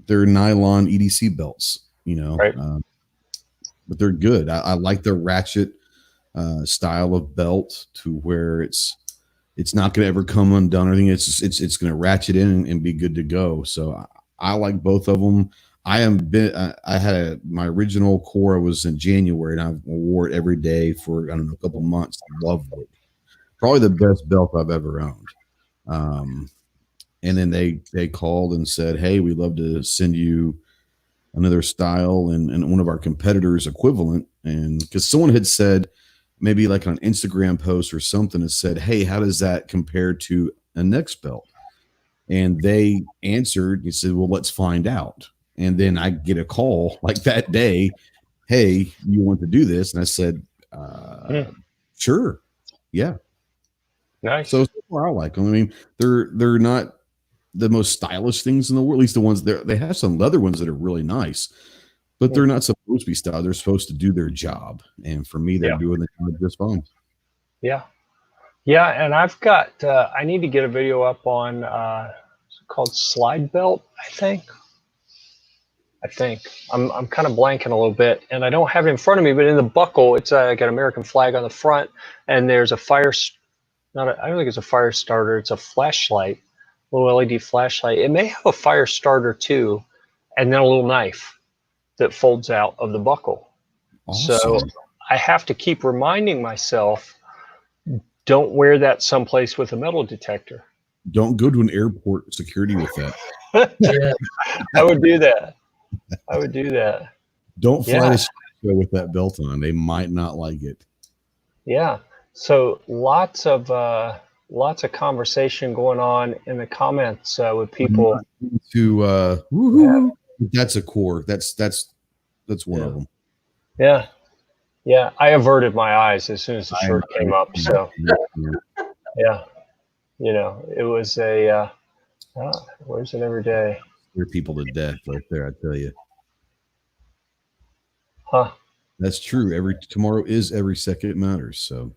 They're nylon EDC belts, you know, right. But they're good. I like the ratchet style of belt to where it's not going to ever come undone or anything. It's going to ratchet in and be good to go. So I like both of them. I had my original Core was in January, and I wore it every day for, I don't know, a couple months. I loved it. Probably the best belt I've ever owned. And then they called and said, hey, we'd love to send you another style and one of our competitors equivalent. And because someone had said, maybe like on an Instagram post or something, that said, hey, how does that compare to a next belt? And they answered, he said, well, let's find out. And then I get a call like that day, hey, you want to do this? And I said, sure. Yeah. Nice. So far I like them. I mean, they're not the most stylish things in the world, at least the ones they have some leather ones that are really nice, but they're not supposed to be styled. They're supposed to do their job. And for me, they're doing the job just fine. Yeah. Yeah. And I've got, I need to get a video up on, it's called Slide Belt, I think. I'm kind of blanking a little bit, and I don't have it in front of me, but in the buckle, it's got an American flag on the front, and there's a I don't think it's a fire starter. It's a flashlight, a little LED flashlight. It may have a fire starter too, and then a little knife that folds out of the buckle. Awesome. So I have to keep reminding myself, don't wear that someplace with a metal detector. Don't go to an airport security with that. I would do that. Don't fly to Chicago with that belt on. They might not like it. Yeah. So lots of conversation going on in the comments with people. That's a Core. That's one of them. Yeah. Yeah. I averted my eyes as soon as the shirt came up. So yeah. You know, it was wears it every day. Scare people to death right there, I tell you. Huh. That's true. Tomorrow is every second matters. So.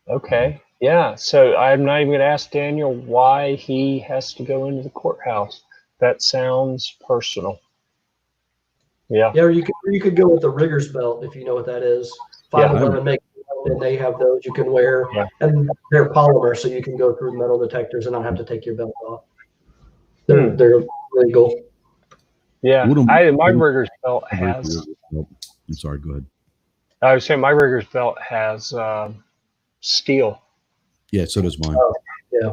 Okay. Yeah. So I'm not even going to ask Daniel why he has to go into the courthouse. That sounds personal. Yeah. Yeah, or you could go with the rigger's belt if you know what that is. 511 makes one, and they have those you can wear, and they're polymer, so you can go through metal detectors and not have to take your belt off. They're legal. Yeah, my rigger's belt has. I'm sorry. Go ahead. I was saying my rigger's belt has steel. Yeah, so does mine. Yeah.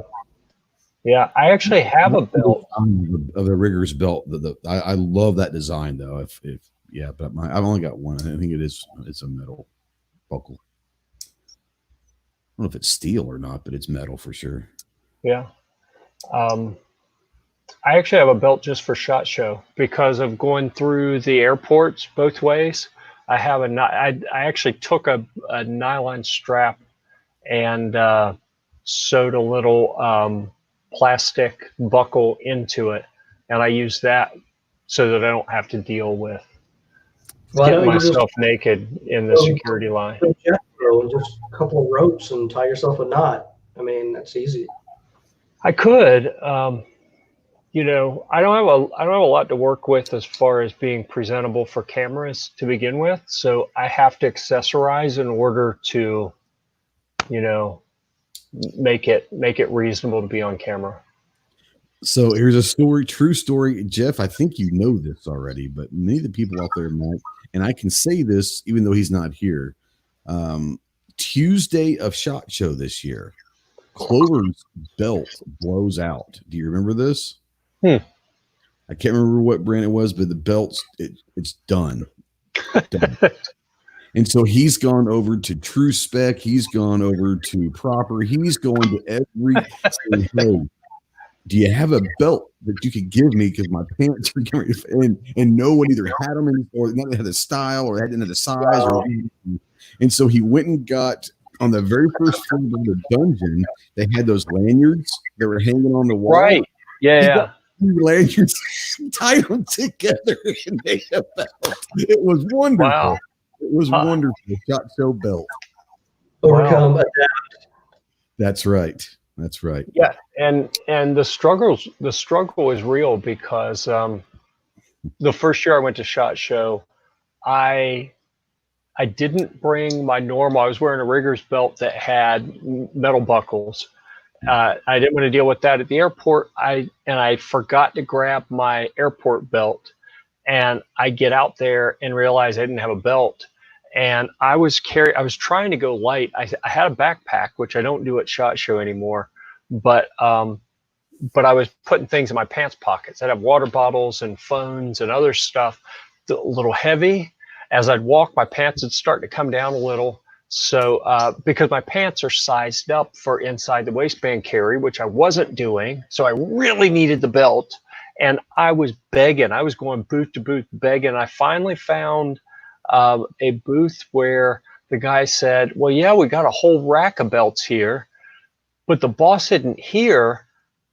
Yeah, I actually have a belt of the rigger's belt. I love that design though. If but I've only got one. I think it's a metal buckle. I don't know if it's steel or not, but it's metal for sure. Yeah. I actually have a belt just for SHOT Show because of going through the airports both ways. I have I actually took a nylon strap and sewed a little plastic buckle into it, and I use that so that I don't have to deal with getting myself naked in the security line. Just a couple of ropes and tie yourself a knot. I mean, that's easy. I could. You know, I don't have a lot to work with as far as being presentable for cameras to begin with, so I have to accessorize in order to, you know, make it reasonable to be on camera. So here's a story, true story, Jeff. I think you know this already, but many of the people out there might, and I can say this even though he's not here. Tuesday of SHOT Show this year, Clover's belt blows out. Do you remember this? I can't remember what brand it was, but the belt's it's done. And so he's gone over to True Spec. He's gone over to Proper. He's going to every saying, hey, do you have a belt that you could give me? Because my pants are going and no one either had them or not had the style or didn't have the size. And so he went and got on the very first floor of the dungeon. They had those lanyards that were hanging on the wall. Right. Yeah. Lanyards, tied them together and made a belt. It was wonderful. Wow. It was wonderful. SHOT Show belt. Overcome, adapt. That's right. That's right. Yeah, and the struggle is real because the first year I went to SHOT Show, I didn't bring my normal. I was wearing a rigger's belt that had metal buckles. I didn't want to deal with that at the airport. I forgot to grab my airport belt, and I get out there and realize I didn't have a belt. And I was trying to go light. I had a backpack, which I don't do at SHOT Show anymore, but I was putting things in my pants pockets. I'd have water bottles and phones and other stuff, a little heavy. As I'd walk, my pants would start to come down a little. So because my pants are sized up for inside the waistband carry, which I wasn't doing, so I really needed the belt. And I was begging. I was going booth to booth begging. I finally found a booth where the guy said, well, yeah, we got a whole rack of belts here, but the boss isn't here.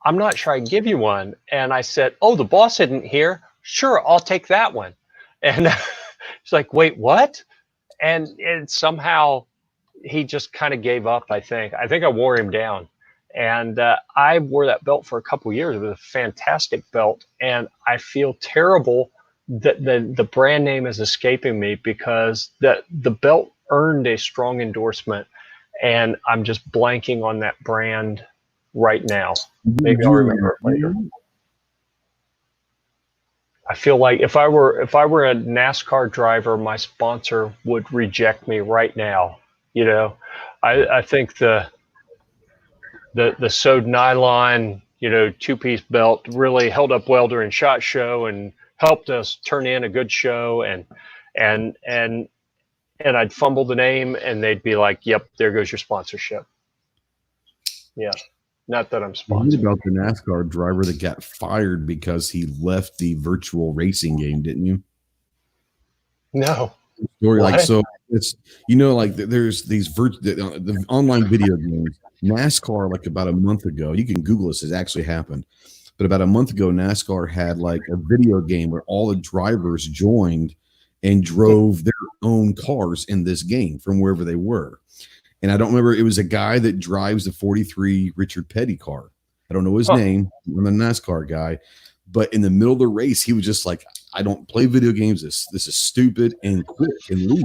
I'm not sure I can give you one. And I said, oh, the boss isn't here. Sure, I'll take that one. And he's like, wait, what? And somehow he just kind of gave up, I think. I think I wore him down. And I wore that belt for a couple of years. It was a fantastic belt. And I feel terrible that the brand name is escaping me because the belt earned a strong endorsement. And I'm just blanking on that brand right now. Maybe I'll remember it later. I feel like if I were a NASCAR driver, my sponsor would reject me right now. You know, I think the sewed nylon, you know, 2-piece belt really held up well during SHOT Show and helped us turn in a good show. And I'd fumble the name and they'd be like, yep, there goes your sponsorship. Yeah. Not that I'm sponsored. You heard about the NASCAR driver that got fired because he left the virtual racing game, didn't you? No. Story like so. It's like there's these the online video games. NASCAR like about a month ago. You can Google this. It actually happened, but about a month ago, NASCAR had like a video game where all the drivers joined and drove their own cars in this game from wherever they were. And I don't remember, it was a guy that drives the 43 Richard Petty car. I don't know his name. I'm a NASCAR guy, But in the middle of the race, he was just like, I don't play video games. This is stupid, and quit and leave.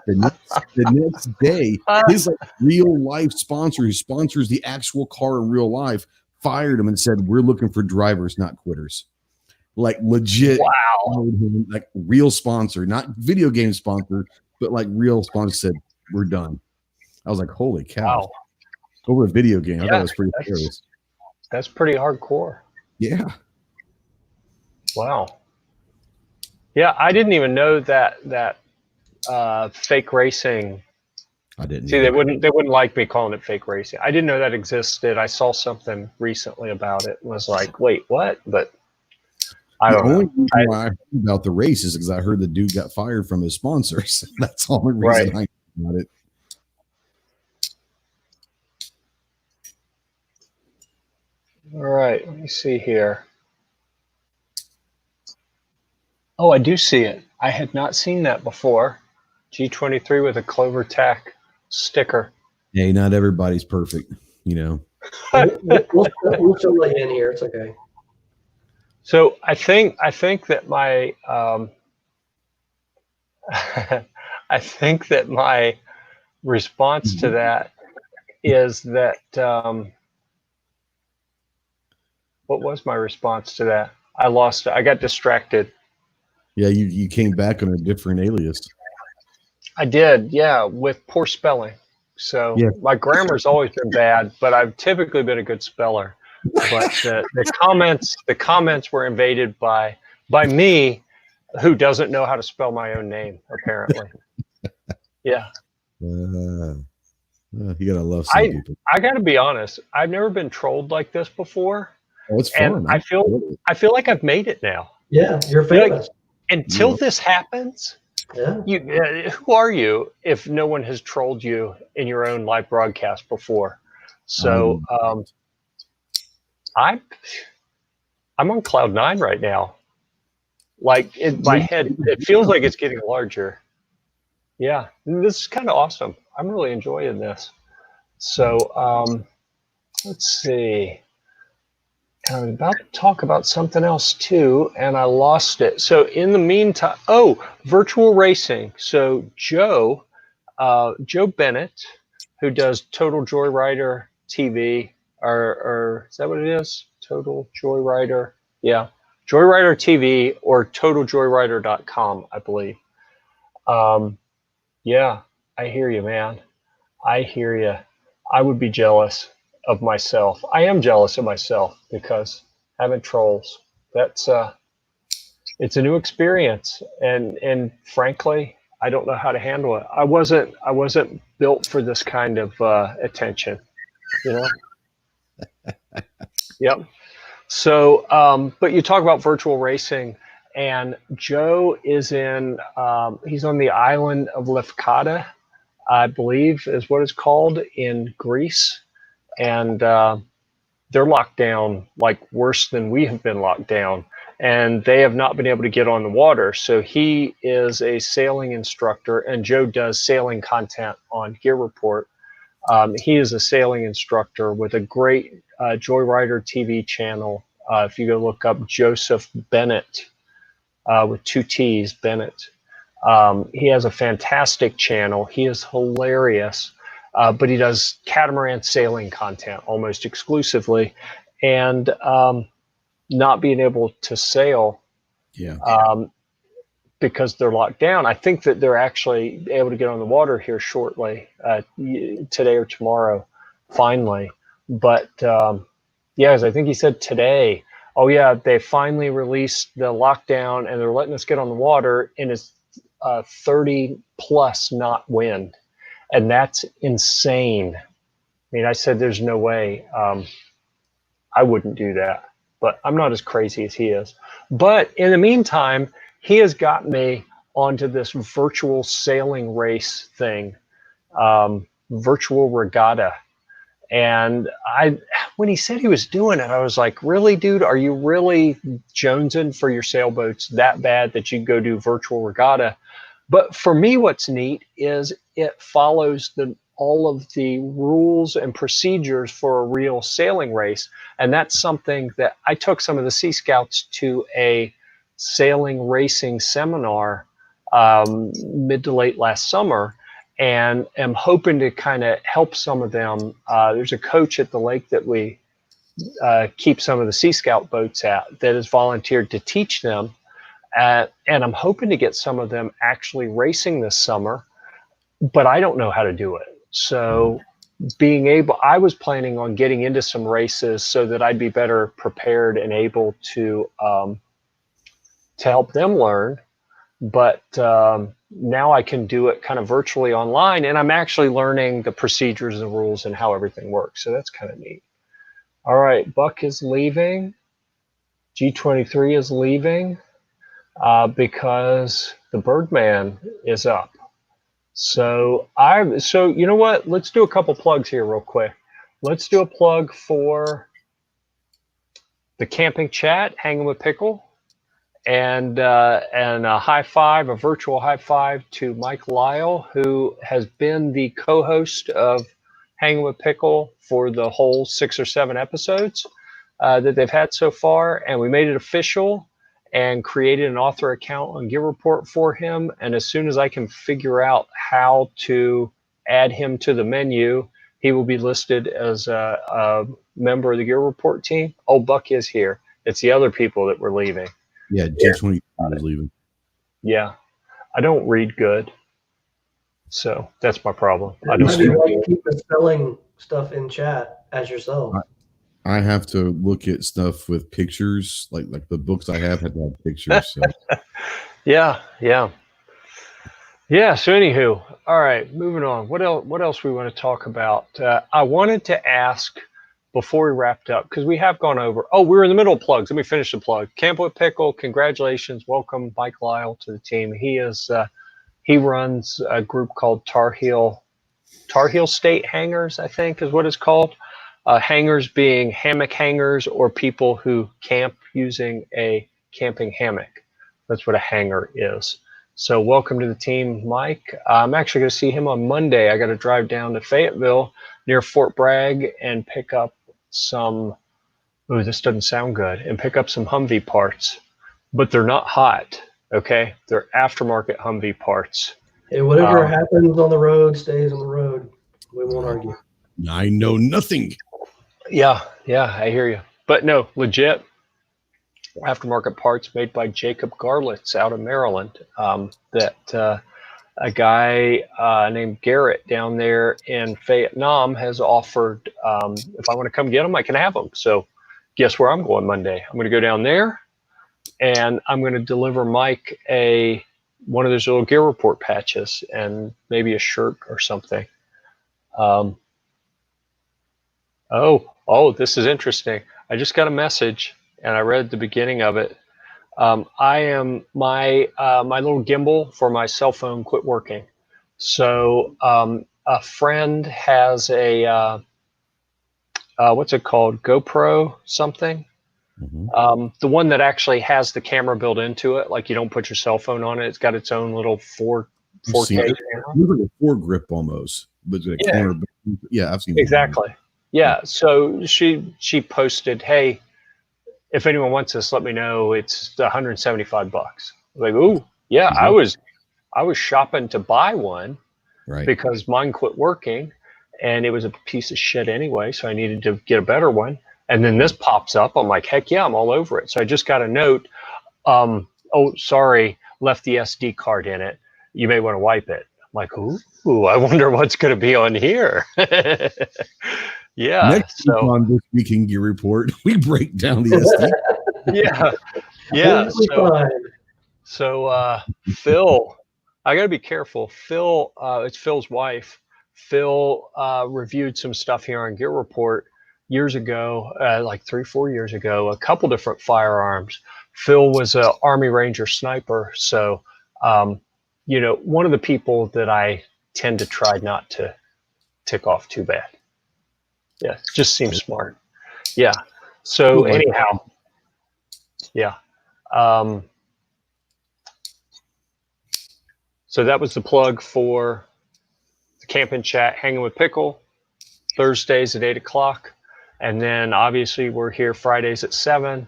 The next day, his like real life sponsor, who sponsors the actual car in real life, fired him and said, "We're looking for drivers, not quitters." Like legit, Wow. like real sponsor, not video game sponsor, but like real sponsor said, "We're done." I was like, "Holy cow!" Wow. Over a video game, I thought it was pretty serious. That's pretty hardcore. Yeah. Wow. Yeah, I didn't even know that fake racing. I didn't. See, they wouldn't like me calling it fake racing. I didn't know that existed. I saw something recently about it and was like, wait, what? But I don't know. The only reason why I heard about the race is because I heard the dude got fired from his sponsors. That's the only reason I know about it. All right, let me see here. Oh, I do see it. I had not seen that before. G23 with a Clover Tack sticker. Hey, not everybody's perfect, you know. We'll still let you in here. It's okay. So I think that my I think that my response to that is that what was my response to that? I lost it. I got distracted. Yeah, you came back on a different alias. I did, yeah, with poor spelling. So my grammar's always been bad, but I've typically been a good speller. But the comments were invaded by me, who doesn't know how to spell my own name, apparently. Yeah. You gotta love some people. I gotta be honest. I've never been trolled like this before. Oh, it's fun. And I feel like I've made it now. Yeah, you're famous. Until this happens, who are you if no one has trolled you in your own live broadcast before? So I'm on cloud 9 right now. Like my head, it feels like it's getting larger. Yeah, this is kind of awesome. I'm really enjoying this. So let's see. I was about to talk about something else too, and I lost it. So in the meantime, virtual racing. So Joe Bennett, who does Total Joyrider TV, or is that what it is? Total Joyrider, yeah, Joyrider TV or TotalJoyrider.com, I believe. Yeah, I hear you, man. I hear you. I would be jealous of myself. I am jealous of myself because having trolls, that's it's a new experience, and frankly, I don't know how to handle it. I wasn't built for this kind of attention, you know. Yep. So, but you talk about virtual racing, and Joe is in. He's on the island of Lefkada, I believe, is what it's called, in Greece. And they're locked down like worse than we have been locked down, and they have not been able to get on the water. So he is a sailing instructor, and Joe does sailing content on Gear Report. He is a sailing instructor with a great Joyrider TV channel. If you go look up Joseph Bennett with 2 T's, Bennett. He has a fantastic channel. He is hilarious. But he does catamaran sailing content almost exclusively, and not being able to sail because they're locked down. I think that they're actually able to get on the water here shortly, today or tomorrow, finally. But I think he said today, they finally released the lockdown and they're letting us get on the water, and it's 30 plus knot wind. And that's insane. I mean, I said there's no way I wouldn't do that, but I'm not as crazy as he is. But in the meantime, he has got me onto this virtual sailing race thing, virtual regatta. And when he said he was doing it, I was like, really, dude, are you really jonesing for your sailboats that bad that you go do virtual regatta? But for me, what's neat is it follows all of the rules and procedures for a real sailing race. And that's something that I took some of the Sea Scouts to a sailing racing seminar mid to late last summer, and am hoping to kind of help some of them. There's a coach at the lake that we keep some of the Sea Scout boats at that has volunteered to teach them. And I'm hoping to get some of them actually racing this summer, but I don't know how to do it. So I was planning on getting into some races so that I'd be better prepared and able to help them learn. But now I can do it kind of virtually online, and I'm actually learning the procedures and rules and how everything works. So that's kind of neat. All right, Buck is leaving. G23 is leaving because the Birdman is up. So you know what? Let's do a couple plugs here real quick. Let's do a plug for the camping chat, Hanging with Pickle, and a high five, a virtual high five to Mike Lyle, who has been the co-host of Hanging with Pickle for the whole 6 or 7 episodes that they've had so far. And we made it official and created an author account on Gear Report for him. And as soon as I can figure out how to add him to the menu, he will be listed as a member of the Gear Report team. Oh, Buck is here. It's the other people that were leaving. Yeah, G23 is leaving. Yeah, I don't read good, so that's my problem. I Maybe don't. why you keep spelling stuff in chat as yourself. I have to look at stuff with pictures, like the books I have to have pictures. So. Yeah. So anywho, all right, moving on. What else we want to talk about? I wanted to ask before we wrapped up, because we have gone over. Oh, we're in the middle of plugs. Let me finish the plug. Camp with Pickle, congratulations, welcome Mike Lyle to the team. He runs a group called Tar Heel State Hangers, I think is what it's called. Hangers being hammock hangers or people who camp using a camping hammock. That's what a hanger is. So welcome to the team, Mike. I'm actually going to see him on Monday. I got to drive down to Fayetteville near Fort Bragg and pick up some, this doesn't sound good, and pick up some Humvee parts. But they're not hot, okay? They're aftermarket Humvee parts. Hey, whatever happens on the road stays on the road. We won't argue. I know nothing. Yeah, I hear you. But no, legit aftermarket parts made by Jacob Garlitz out of Maryland. A guy named Garrett down there in Vietnam has offered, if I want to come get them, I can have them. So guess where I'm going Monday? I'm going to go down there, and I'm going to deliver Mike one of those little Gear Report patches and maybe a shirt or something. Oh, this is interesting. I just got a message and I read the beginning of it. My little gimbal for my cell phone quit working. So a friend has a what's it called? GoPro something. Mm-hmm. The one that actually has the camera built into it. Like you don't put your cell phone on it. It's got its own little 4K camera. Like a foregrip almost, but a camera. Yeah, I've seen exactly. That. Yeah. So she posted, hey, if anyone wants this, let me know. It's $175. Like, ooh, yeah. Mm-hmm. I was shopping to buy one, right? Because mine quit working, and it was a piece of shit anyway. So I needed to get a better one. And then this pops up. I'm like, heck yeah, I'm all over it. So I just got a note. Oh, sorry, left the SD card in it. You may want to wipe it. I'm like, ooh, I wonder what's going to be on here. Yeah. Next week on This Week in Gear Report, we break down the SD. Yeah. So Phil, I got to be careful. Phil, it's Phil's wife. Phil reviewed some stuff here on Gear Report years ago, like 3-4 years ago, a couple different firearms. Phil was an Army Ranger sniper. So, one of the people that I tend to try not to tick off too bad. Yeah, just seems smart. Yeah. So anyhow, yeah. So that was the plug for the Camp and Chat, Hanging with Pickle, Thursdays at 8 o'clock. And then obviously we're here Fridays at 7.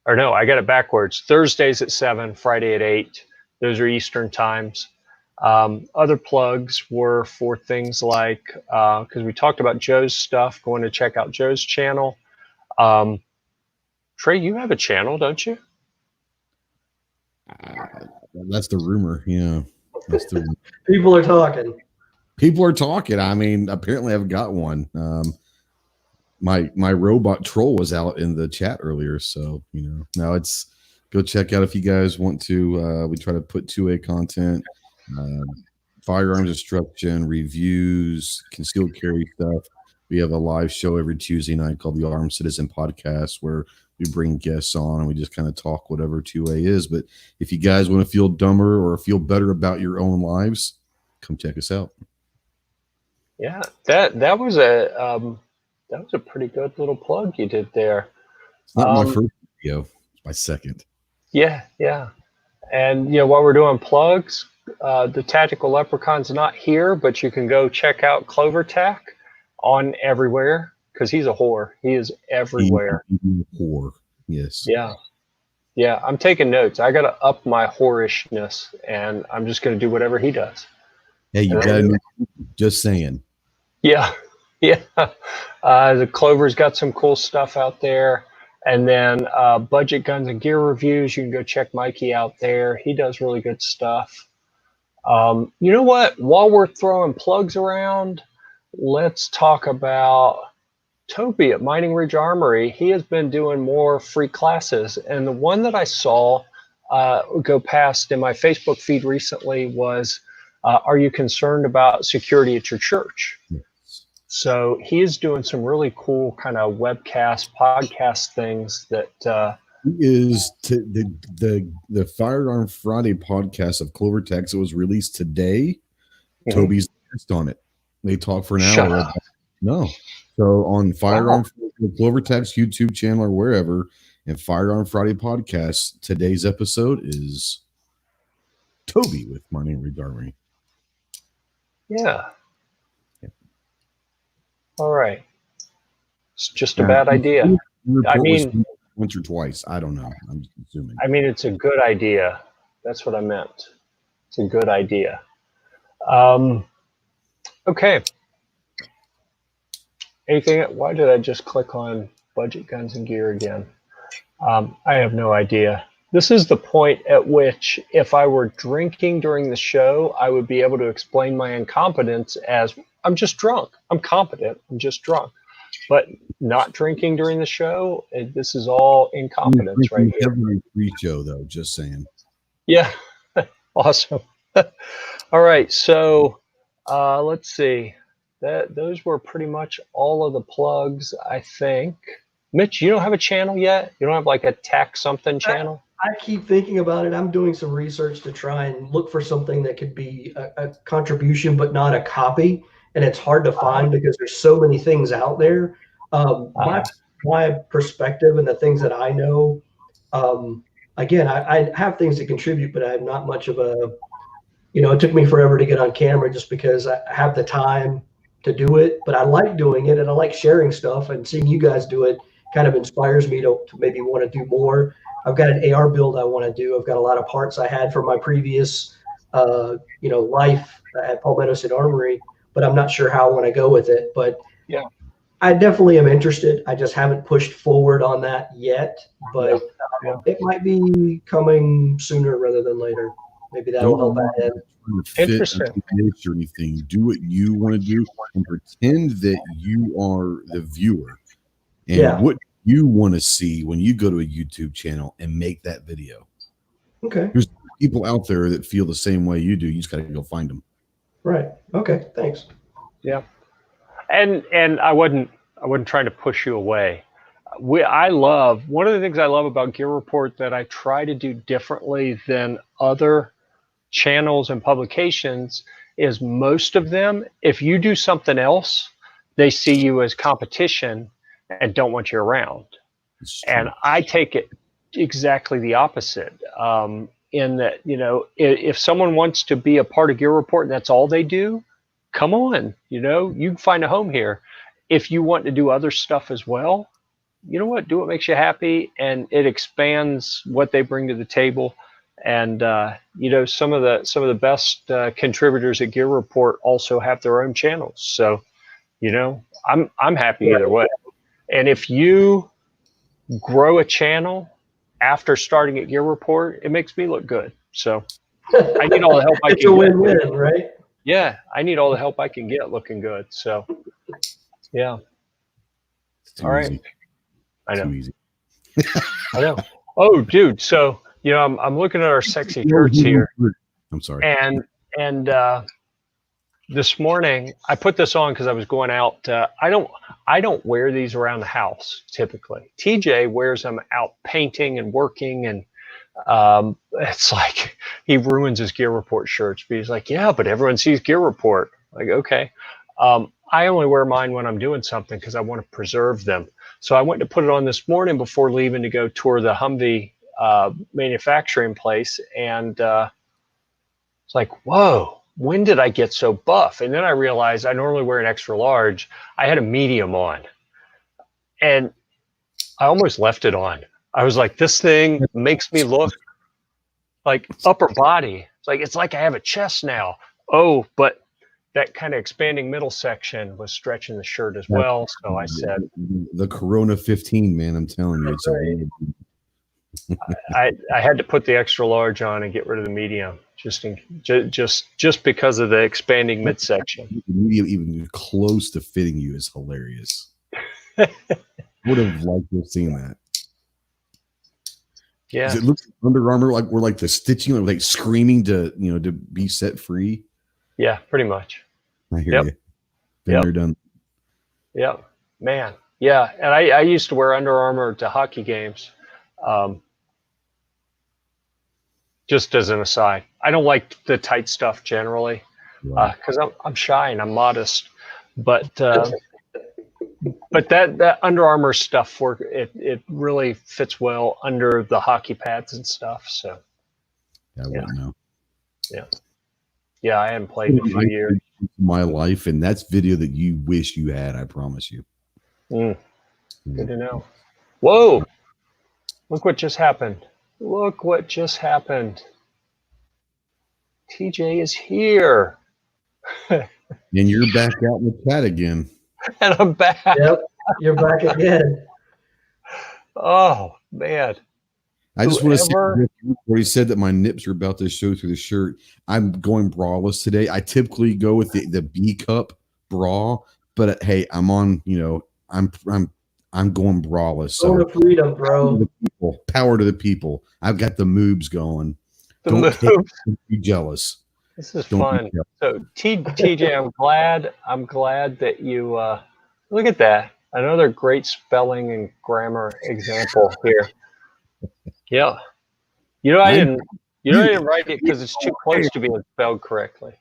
Or no, I got it backwards. Thursdays at 7, Friday at 8. Those are Eastern times. Other plugs were for things like, because we talked about Joe's stuff, going to check out Joe's channel. Trey, you have a channel, don't you? That's the rumor. Yeah. That's the People are talking. People are talking. I mean, apparently I've got one. My robot troll was out in the chat earlier, so now it's go check out if you guys want to. We try to put 2A content, firearms instruction, reviews, concealed carry stuff. We have a live show every Tuesday night called the Armed Citizen Podcast, where we bring guests on and we just kind of talk whatever 2A is. But if you guys want to feel dumber or feel better about your own lives, come check us out. Yeah, that was a pretty good little plug you did there. It's not my first video, it's my second. Yeah. And while we're doing plugs, the Tactical Leprechaun's not here, but you can go check out Clover Tack on everywhere because he's a whore. He is everywhere. He's a whore. Yes. Yeah. I'm taking notes. I got to up my whorishness, and I'm just going to do whatever he does. Hey, you got to just saying. Yeah. The Clover's got some cool stuff out there. And then Budget Guns and Gear Reviews, you can go check Mikey out there. He does really good stuff. You know what? While we're throwing plugs around, let's talk about Toby at Mining Ridge Armory. He has been doing more free classes. And the one that I saw go past in my Facebook feed recently was, are you concerned about security at your church? Yes. So he is doing some really cool kind of webcast, podcast things that is the Firearm Friday podcast of Clover Tax that was released today. Mm-hmm. Toby's guest on it. They talk for an hour. No. So on Firearm Clover Tax YouTube channel or wherever, and Firearm Friday podcast, today's episode is Toby with Mining Ridge Armory. Yeah. All right. It's just a bad idea. I mean, once or twice. I don't know. I'm just assuming. I mean, it's a good idea. That's what I meant. It's a good idea. Okay. Anything? Why did I just click on Budget Guns and Gear again? I have no idea. This is the point at which, if I were drinking during the show, I would be able to explain my incompetence as I'm just drunk. I'm competent. I'm just drunk. But not drinking during the show, this is all incompetence right here. Every pre-show, though, just saying. Yeah. Awesome. All right. So let's see. Those were pretty much all of the plugs, I think. Mitch, you don't have a channel yet? You don't have like a tax something channel? I keep thinking about it. I'm doing some research to try and look for something that could be a contribution, but not a copy. And it's hard to find because there's so many things out there. My perspective and the things that I know, again, I have things to contribute, but I have not much of a, it took me forever to get on camera just because I have the time to do it, but I like doing it and I like sharing stuff, and seeing you guys do it kind of inspires me to maybe want to do more. I've got an AR build I want to do. I've got a lot of parts I had from my previous, life at Palmetto Armory, but I'm not sure how I want to go with it. But yeah, I definitely am interested. I just haven't pushed forward on that yet, but it might be coming sooner rather than later. Maybe that'll help out. Interesting. Or anything. Do what you want to do and pretend that you are the viewer. And what you want to see when you go to a YouTube channel and make that video. Okay. There's people out there that feel the same way you do. You just got to go find them. Right. Okay. Thanks. Yeah. And I wasn't trying to push you away. One of the things I love about Gear Report that I try to do differently than other channels and publications is most of them, if you do something else, they see you as competition and don't want you around. And I take it exactly the opposite. In that, if someone wants to be a part of Gear Report and that's all they do, come on, you can find a home here. If you want to do other stuff as well, you know what, do what makes you happy, and it expands what they bring to the table. And some of the best contributors at Gear Report also have their own channels. So I'm happy either way. And if you grow a channel after starting at Gear Report, it makes me look good. So I need all the help I can get. It's a win-win, right? Yeah, I need all the help I can get looking good. So yeah. All right. Easy. I know. Too easy. I know. Oh, dude. So I'm looking at our sexy shirts here. I'm sorry. And this morning I put this on because I was going out. I don't wear these around the house typically. TJ wears them out painting and working, and it's like he ruins his Gear Report shirts. But he's like, yeah, but everyone sees Gear Report. Like, okay. I only wear mine when I'm doing something because I want to preserve them. So I went to put it on this morning before leaving to go tour the Humvee manufacturing place, and it's like, whoa, when did I get so buff? And then I realized I normally wear an extra large. I had a medium on, and I almost left it on. I was like, this thing makes me look like upper body. It's like I have a chest now. Oh, but that kind of expanding middle section was stretching the shirt as well. So I said, the Corona 15, man, I'm telling you, it's I had to put the extra large on and get rid of the medium just because of the expanding midsection. The medium even close to fitting you is hilarious. Would have liked to have seen that. Yeah. It looks like Under Armour, like we're like the stitching, like screaming to be set free. Yeah, pretty much. I hear you. They're done. Yeah, man. Yeah, and I used to wear Under Armour to hockey games. Just as an aside, I don't like the tight stuff generally because I'm shy and I'm modest. But that Under Armour stuff it really fits well under the hockey pads and stuff. So I wouldn't know. Yeah, I hadn't played in a few years. My life, and that's video that you wish you had. I promise you. Good to know. Whoa! Look what just happened. Look what just happened. TJ is here. And you're back out in the chat again. And I'm back. Yep, you're back again. Oh, man. I just want to see where he said that my nips are about to show through the shirt. I'm going braless today. I typically go with the B cup bra, but hey, I'm on. I'm going braless. So Go to freedom, bro. Power to the people. I've got the moobs going. Don't be jealous. This is fun. So TJ, I'm glad that you look at that. Another great spelling and grammar example here. Yeah. I didn't write it because it's too close to being spelled correctly.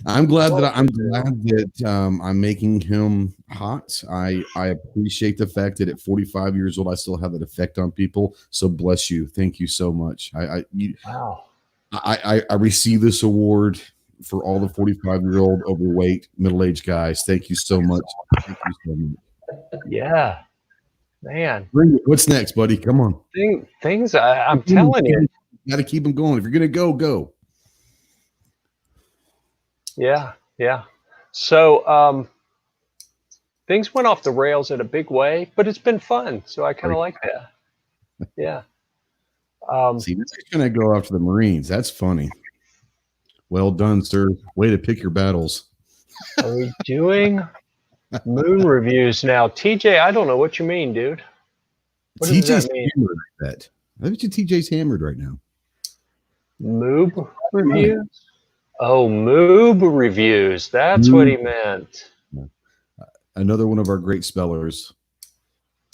I'm glad that I'm making him hot. I appreciate the fact that at 45 years old I still have that effect on people. So bless you. Thank you so much. Wow. I receive this award for all the 45-year-old overweight middle-aged guys. Thank you so much. Thank you so much. Yeah. Man. What's next, buddy? Come on. Things I'm telling you. You got to keep them going. If you're going to go. Yeah. So things went off the rails in a big way, but it's been fun. So I kind of like that. Yeah. See, this is going to go after the Marines. That's funny. Well done, sir. Way to pick your battles. Are we doing moon reviews now? TJ, I don't know what you mean, dude. What does that mean? Hammered that. I bet you TJ's hammered right now. Moob reviews? Oh, moob reviews. That's what he meant. Another one of our great spellers.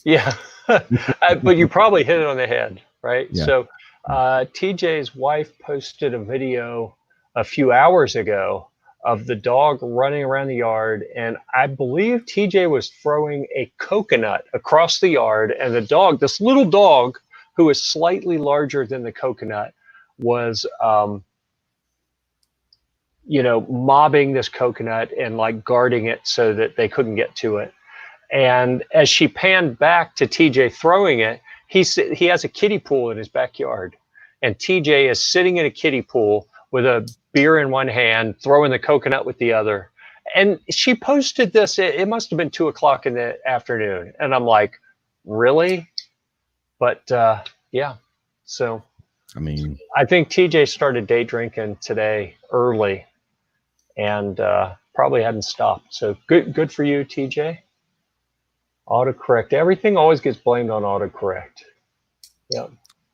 Yeah. But you probably hit it on the head, right? Yeah. So TJ's wife posted a video a few hours ago of the dog running around the yard, and I believe TJ was throwing a coconut across the yard, and the dog, this little dog who is slightly larger than the coconut, was mobbing this coconut and like guarding it so that they couldn't get to it. And as she panned back to TJ throwing it, he has a kiddie pool in his backyard. And TJ is sitting in a kiddie pool with a beer in one hand, throwing the coconut with the other. And she posted this, it must have been 2:00 in the afternoon. And I'm like, really? But yeah, so. I mean, I think TJ started day drinking today early and probably hadn't stopped. So good for you, TJ. Autocorrect. Everything always gets blamed on autocorrect. Yeah.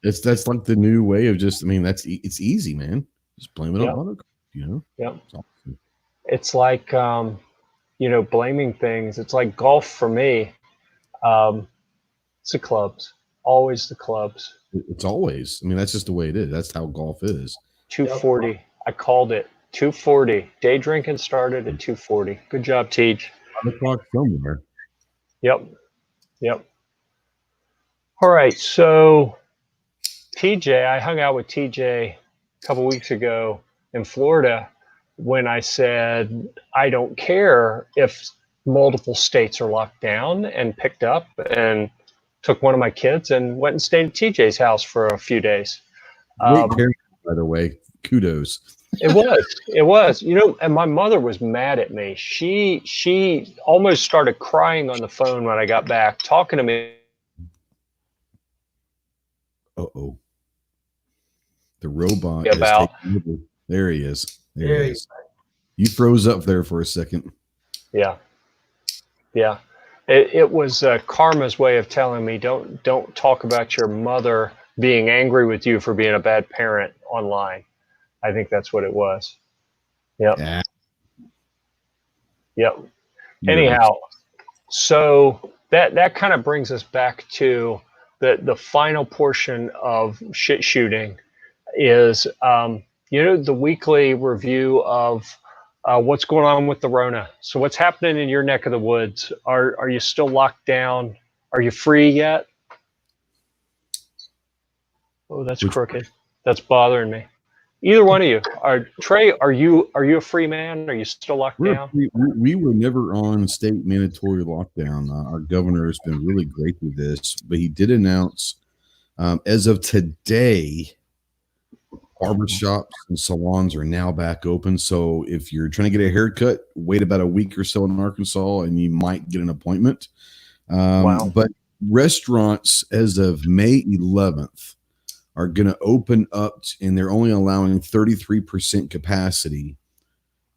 that's like the new way of just, I mean, it's easy, man. Just blame it on autocorrect, Yeah. It's awesome. It's like, blaming things. It's like golf for me. It's the clubs. Always the clubs. It's always, I mean, that's just the way it is. That's how golf is. 240. I called it. 240. Day drinking started at 240. Good job, Tej. 5 o'clock somewhere. Yep. All right. So TJ, I hung out with TJ a couple weeks ago in Florida when I said, I don't care if multiple states are locked down, and picked up and took one of my kids and went and stayed at TJ's house for a few days. Great parent, by the way. Kudos. It was, and my mother was mad at me. She almost started crying on the phone when I got back, talking to me. Uh-oh. The robot About. There he is. There he is. You froze up there for a second. Yeah. It was karma's way of telling me, don't talk about your mother being angry with you for being a bad parent online. I think that's what it was. Yep. Yeah. Yep. Anyhow, so that kind of brings us back to the final portion of shit shooting is, the weekly review of what's going on with the Rona. So what's happening in your neck of the woods? Are you still locked down? Are you free yet? Oh, that's crooked. That's bothering me. Either one of you. Trey, are you a free man? Are you still locked down? We were never on state mandatory lockdown. Our governor has been really great with this, but he did announce as of today, barbershops and salons are now back open. So if you're trying to get a haircut, wait about a week or so in Arkansas and you might get an appointment. Wow. But restaurants as of May 11th are going to open up, and they're only allowing 33% capacity.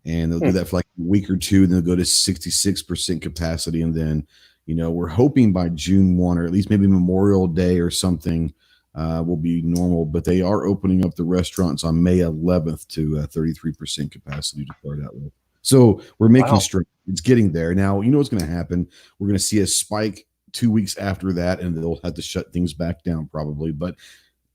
And they'll do that for like a week or two. Then they'll go to 66% capacity. And then, we're hoping by June 1 or at least maybe Memorial Day or something will be normal. But they are opening up the restaurants on May 11th to 33% capacity to start out with. So we're making strides. It's getting there. Now, you know what's going to happen. We're going to see a spike 2 weeks after that, and they'll have to shut things back down probably. But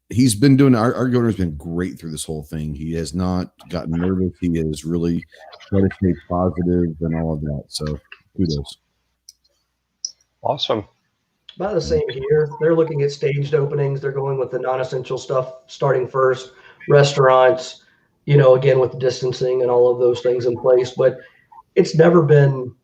he's been doing, our governor's been great through this whole thing. He has not gotten nervous. He has really tried to stay positive and all of that. So kudos. Awesome. About the same here. They're looking at staged openings. They're going with the non-essential stuff starting first. Restaurants, again with distancing and all of those things in place. But it's never been,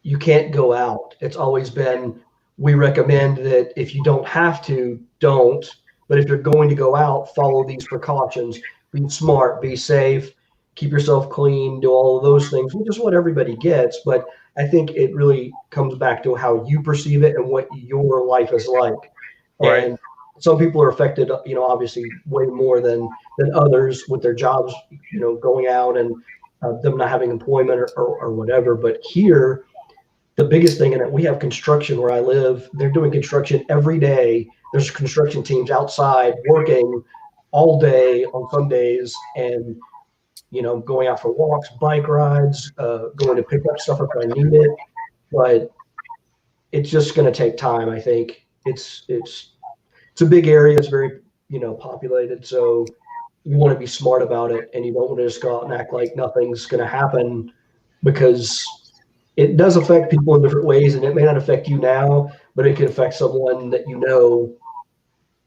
you can't go out. It's always been, we recommend that if you don't have to, don't. But if you're going to go out, follow these precautions. Be smart, be safe, keep yourself clean, do all of those things, which is what everybody gets. But I think it really comes back to how you perceive it and what your life is like. Right. And some people are affected, obviously way more than others with their jobs, going out and them not having employment or whatever. But here, the biggest thing, and we have construction where I live, they're doing construction every day. There's construction teams outside working all day on some days and, going out for walks, bike rides, going to pick up stuff if I need it. But it's just going to take time. I think it's a big area. It's very, populated. So you want to be smart about it, and you don't want to just go out and act like nothing's going to happen, because it does affect people in different ways, and it may not affect you now, but it can affect someone that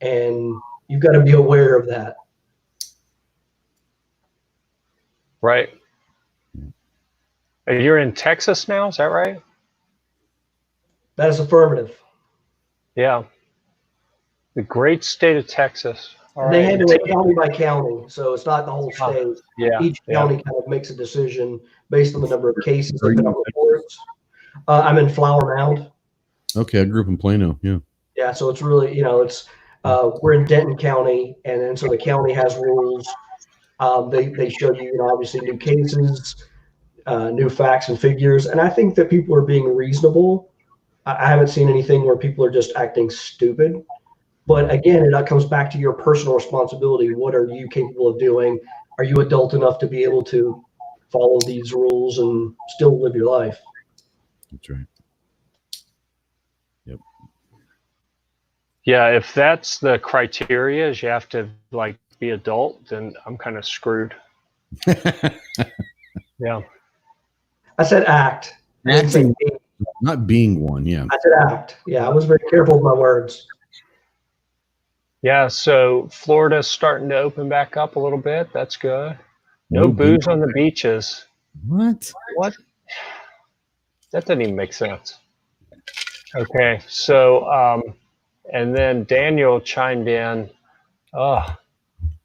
and you've got to be aware of that. Right. And you're in Texas now, is that right? That is affirmative. Yeah. The great state of Texas. All And they right. handle it county by county, so it's not the whole state. Yeah. Each Yeah. county kind of makes a decision based on the number of cases they Are put you out reports. I'm in Flower Mound. Okay, I grew up in Plano. Yeah. Yeah, so it's really, it's we're in Denton County, and then so the county has rules. They show you, obviously new cases, new facts and figures, and I think that people are being reasonable. I haven't seen anything where people are just acting stupid. But again, it comes back to your personal responsibility. What are you capable of doing? Are you adult enough to be able to follow these rules and still live your life? That's right. Yep. Yeah, if that's the criteria, is you have to like be adult, then I'm kind of screwed. Yeah. I said act. I didn't say Acting, be. not being one. Yeah. I said act. Yeah, I was very careful with my words. Yeah, so Florida's starting to open back up a little bit. That's good. No booze on the beaches. What? What? That doesn't even make sense. Okay, so and then Daniel chimed in.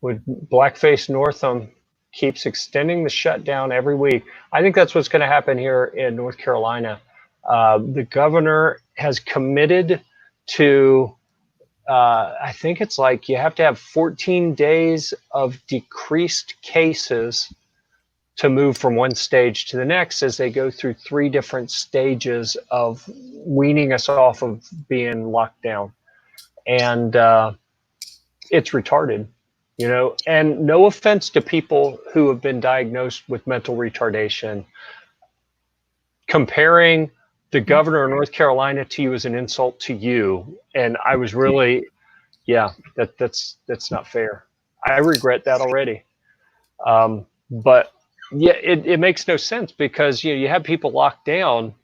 With Blackface Northam keeps extending the shutdown every week. I think that's what's going to happen here in North Carolina. The governor has committed to, I think it's like you have to have 14 days of decreased cases to move from one stage to the next as they go through 3 different stages of weaning us off of being locked down. And it's retarded. And no offense to people who have been diagnosed with mental retardation. Comparing the governor of North Carolina to you is an insult to you. And I was really, that's not fair. I regret that already. But yeah, it makes no sense because you have people locked down.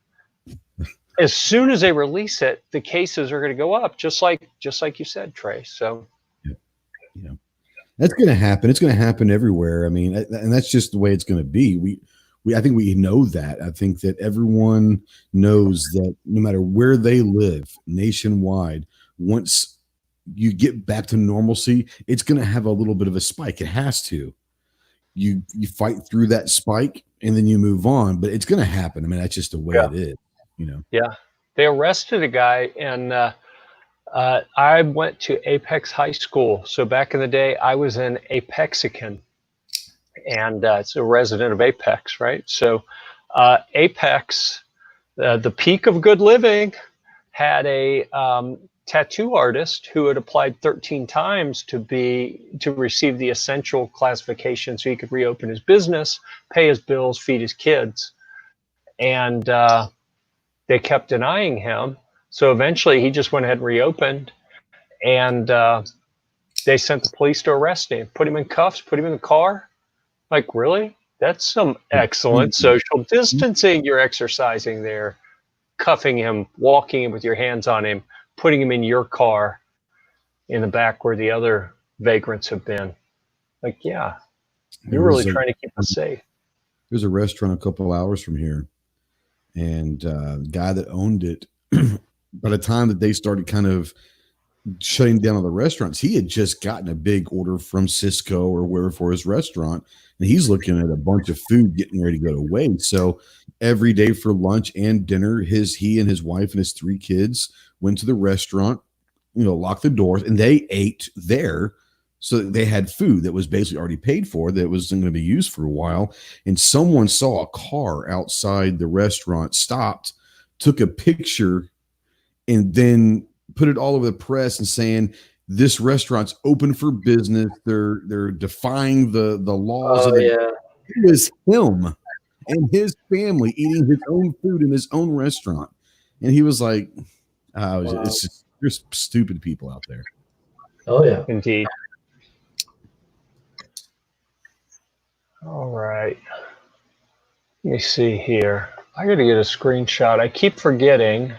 As soon as they release it, the cases are going to go up, just like you said, Trey. So, that's going to happen. It's going to happen everywhere. I mean, and that's just the way it's going to be. I think we know that. I think that everyone knows that no matter where they live nationwide, once you get back to normalcy, it's going to have a little bit of a spike. It has to. You fight through that spike and then you move on, but it's going to happen. I mean, that's just the way it is, Yeah. They arrested a guy and I went to Apex High School. So back in the day, I was an Apexican, and it's a resident of Apex, right? So Apex, the peak of good living, had a tattoo artist who had applied 13 times to receive the essential classification so he could reopen his business, pay his bills, feed his kids. And they kept denying him. So eventually he just went ahead and reopened, and they sent the police to arrest him, put him in cuffs, put him in the car. Like, really? That's some excellent social distancing you're exercising there. Cuffing him, walking him with your hands on him, putting him in your car in the back where the other vagrants have been. Like, yeah, you're really trying to keep us safe. There's a restaurant a couple of hours from here, and the guy that owned it, by the time that they started kind of shutting down all the restaurants, he had just gotten a big order from Cisco or wherever for his restaurant, and he's looking at a bunch of food getting ready to go to waste. So every day for lunch and dinner, he and his wife and his 3 kids went to the restaurant, locked the doors, and they ate there. So they had food that was basically already paid for, that wasn't going to be used for a while. And someone saw a car outside the restaurant, stopped, took a picture, and then put it all over the press and saying this restaurant's open for business. They're defying the laws. It was him and his family eating his own food in his own restaurant, and he was like, "It's just, there's stupid people out there." Oh yeah, indeed. All right. Let me see here. I got to get a screenshot. I keep forgetting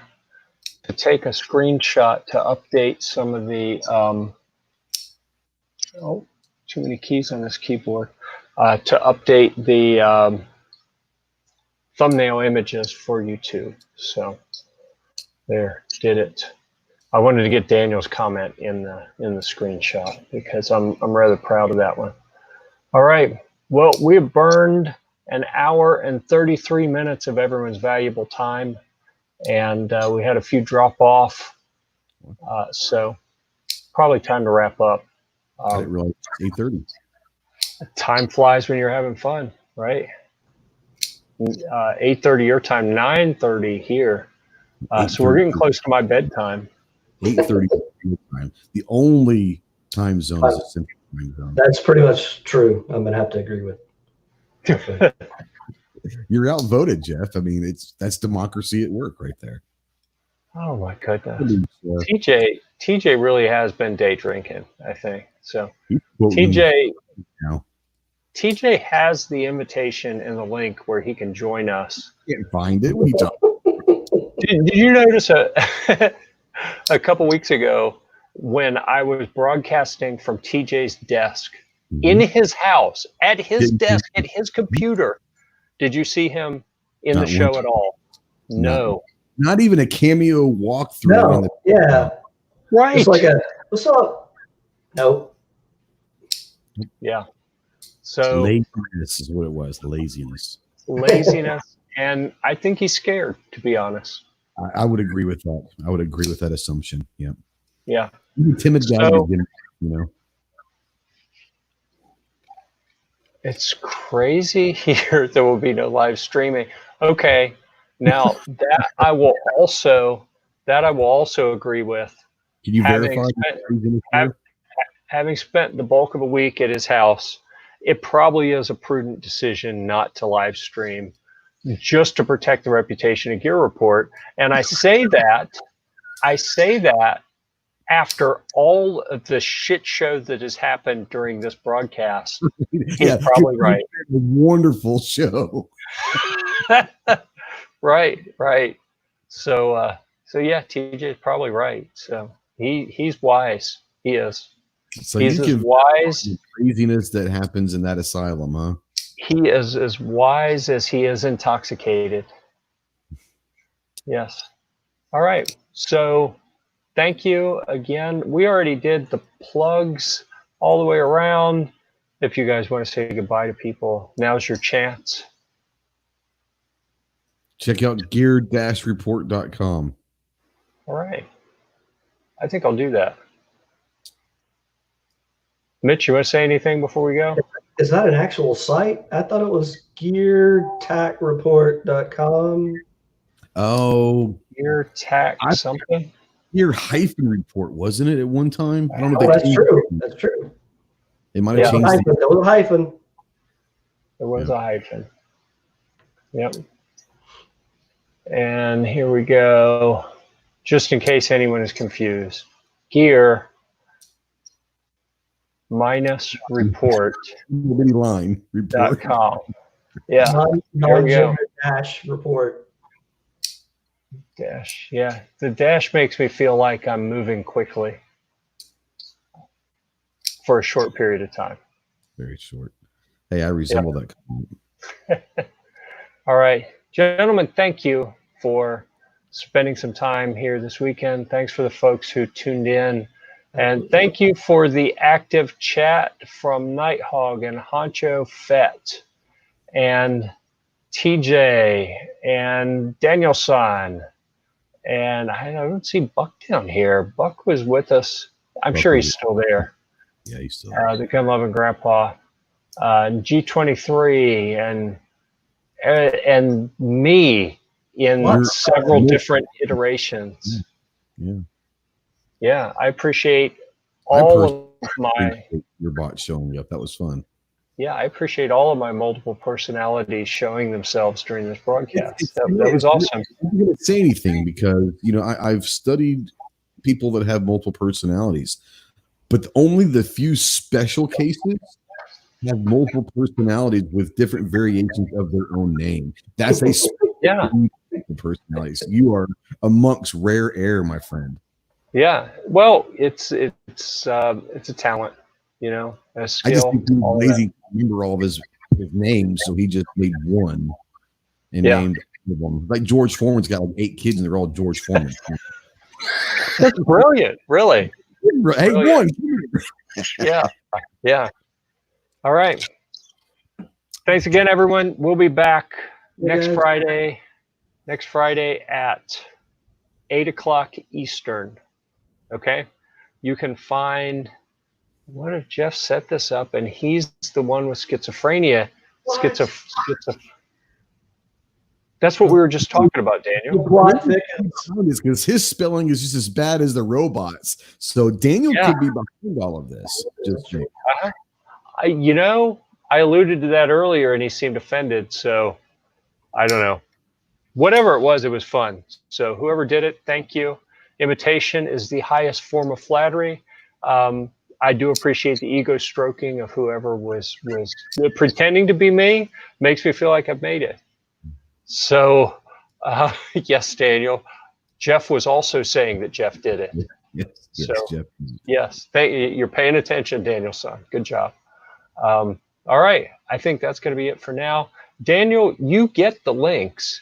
to take a screenshot to update some of the too many keys on this keyboard. to update the thumbnail images for YouTube. So there, did it. I wanted to get Daniel's comment in the screenshot because I'm rather proud of that one. All right. Well, we have burned an hour and 33 minutes of everyone's valuable time, and we had a few drop off. So probably time to wrap up. I didn't realize it's 8:30. Time flies when you're having fun, right? 8:30 your time, 9:30 here. So we're getting close to my bedtime. 8:30 your time. The only time zone is a Central Time Zone. That's pretty much true. I'm gonna have to agree with. You're outvoted, Jeff. I mean, that's democracy at work right there. Oh my goodness. TJ really has been day drinking, I think. So TJ has the invitation and the link where he can join us. Can't find it. Did you notice a couple weeks ago when I was broadcasting from TJ's desk in his house, at his desk, at his computer? Did you see him in the show at all? No. Not even a cameo walkthrough. No. Yeah. Right. It's like what's up? Nope. Yeah. So laziness is what it was. Laziness. And I think he's scared, to be honest. I would agree with that. I would agree with that assumption. Yeah. Yeah. Timid guy, It's crazy here. There will be no live streaming. Okay. Now that I will also agree with. Can you verify? Having spent the bulk of a week at his house, it probably is a prudent decision not to live stream, just to protect the reputation of Gear Report. And I say that after all of the shit show that has happened during this broadcast. He's probably right. A wonderful show. Right. So yeah, TJ is probably right. So he's wise. He is. So he's as wise. The craziness that happens in that asylum, huh? He is as wise as he is intoxicated. Yes. All right. So thank you again. We already did the plugs all the way around. If you guys want to say goodbye to people, now's your chance. Check out Gear-Report.com. All right. I think I'll do that. Mitch, you want to say anything before we go? Is that an actual site? I thought it was Gear-Report.com. Oh. Gear-Tac something? Gear-Report, wasn't it, at one time? I don't know. That's true. That's true. It might have changed. A little hyphen. There was a hyphen. Yep. And here we go. Just in case anyone is confused. Gear -report. Line report. .com. Yeah. Report. Dash. Yeah. The dash makes me feel like I'm moving quickly for a short period of time. Very short. Hey, I resemble that. All right. Gentlemen, thank you for spending some time here this weekend. Thanks for the folks who tuned in. And thank you for the active chat from Nighthog and Honcho Fett and TJ and Danielson. And I don't see Buck down here. Buck was with us. I'm sure he's still there. Yeah, he's still there. The Gun Loving Grandpa, G23, and me in several different iterations. Yeah, I appreciate all of my your bot showing up. That was fun. Yeah, I appreciate all of my multiple personalities showing themselves during this broadcast. That was awesome. I'm not going to say anything because I've studied people that have multiple personalities, but only the few special cases have multiple personalities with different variations of their own name. That's a personalities. You are amongst rare air, my friend. Yeah, well, it's a talent. you know, a I just skill. think he all was that. lazy to remember all of his names, so he just made one and Yeah. named all of them. Like George Foreman's got like 8 kids, and they're all George Foreman. That's brilliant, really. Hey, one. Yeah. Yeah. All right. Thanks again, everyone. We'll be back next Friday at 8 o'clock Eastern. Okay. You can find, what if Jeff set this up and he's the one with schizophrenia? That's what we were just talking about, Daniel. Because his spelling is just as bad as the robots. So Daniel could be behind all of this. I alluded to that earlier and he seemed offended. So I don't know. Whatever it was fun. So whoever did it, thank you. Imitation is the highest form of flattery. I do appreciate the ego stroking of whoever was pretending to be me. Makes me feel like I've made it. So, yes, Daniel. Jeff was also saying that Jeff did it. Yes, Jeff. Yes, you're paying attention, Daniel, son. Good job. All right, I think that's going to be it for now. Daniel, you get the links.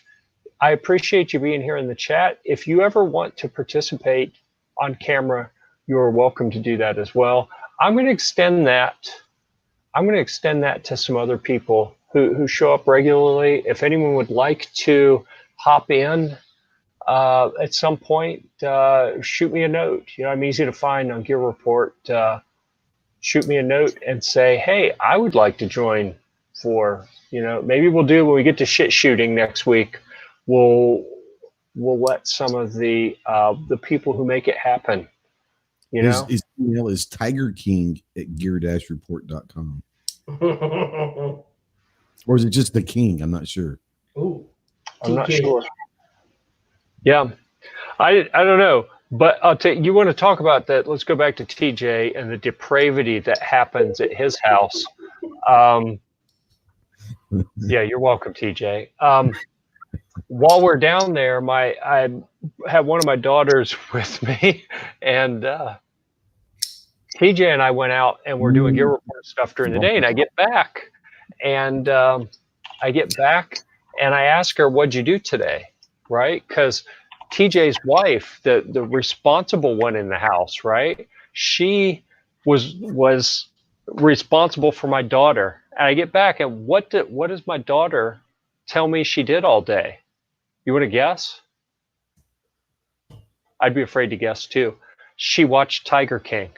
I appreciate you being here in the chat. If you ever want to participate on camera, you're welcome to do that as well. I'm going to extend that to some other people who show up regularly. If anyone would like to hop in at some point, shoot me a note. I'm easy to find on Gear Report. Shoot me a note and say, hey, I would like to join for, maybe we'll do when we get to shit shooting next week. We'll let some of the people who make it happen. His email is tigerking@gear-report.com. Or is it just the king? I'm not sure. Ooh, I'm not sure. Yeah, I don't know. But I'll tell you, you want to talk about that? Let's go back to TJ and the depravity that happens at his house. Yeah, you're welcome, TJ. While we're down there, I have one of my daughters with me, and TJ and I went out and we're doing Gear Report stuff during the day, and I get back and I ask her, what'd you do today? Right? Because TJ's wife, the responsible one in the house, right? She was responsible for my daughter. And I get back, and what does my daughter tell me she did all day? You want to guess? I'd be afraid to guess too. She watched Tiger King.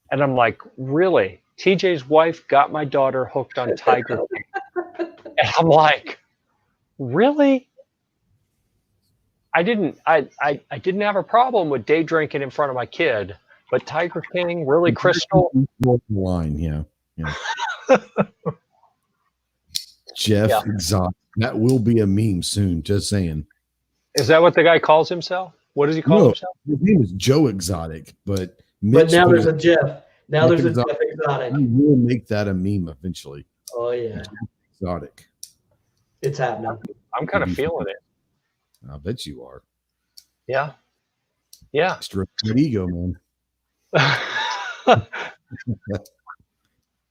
And I'm like, really? TJ's wife got my daughter hooked on Tiger King. And I'm like, really? I didn't have a problem with day drinking in front of my kid, but Tiger King, really, Crystal? Line, yeah. Jeff Exotic. That will be a meme soon, just saying. Is that what the guy calls himself? What does he call himself? His name is Joe Exotic, but now there's a Jeff. Now there's a Jeff Exotic. We will make that a meme eventually. Oh, yeah. Jeff Exotic. It's happening. I'm kind of feeling it. I bet you are. Yeah. Yeah. Stroke that ego, man.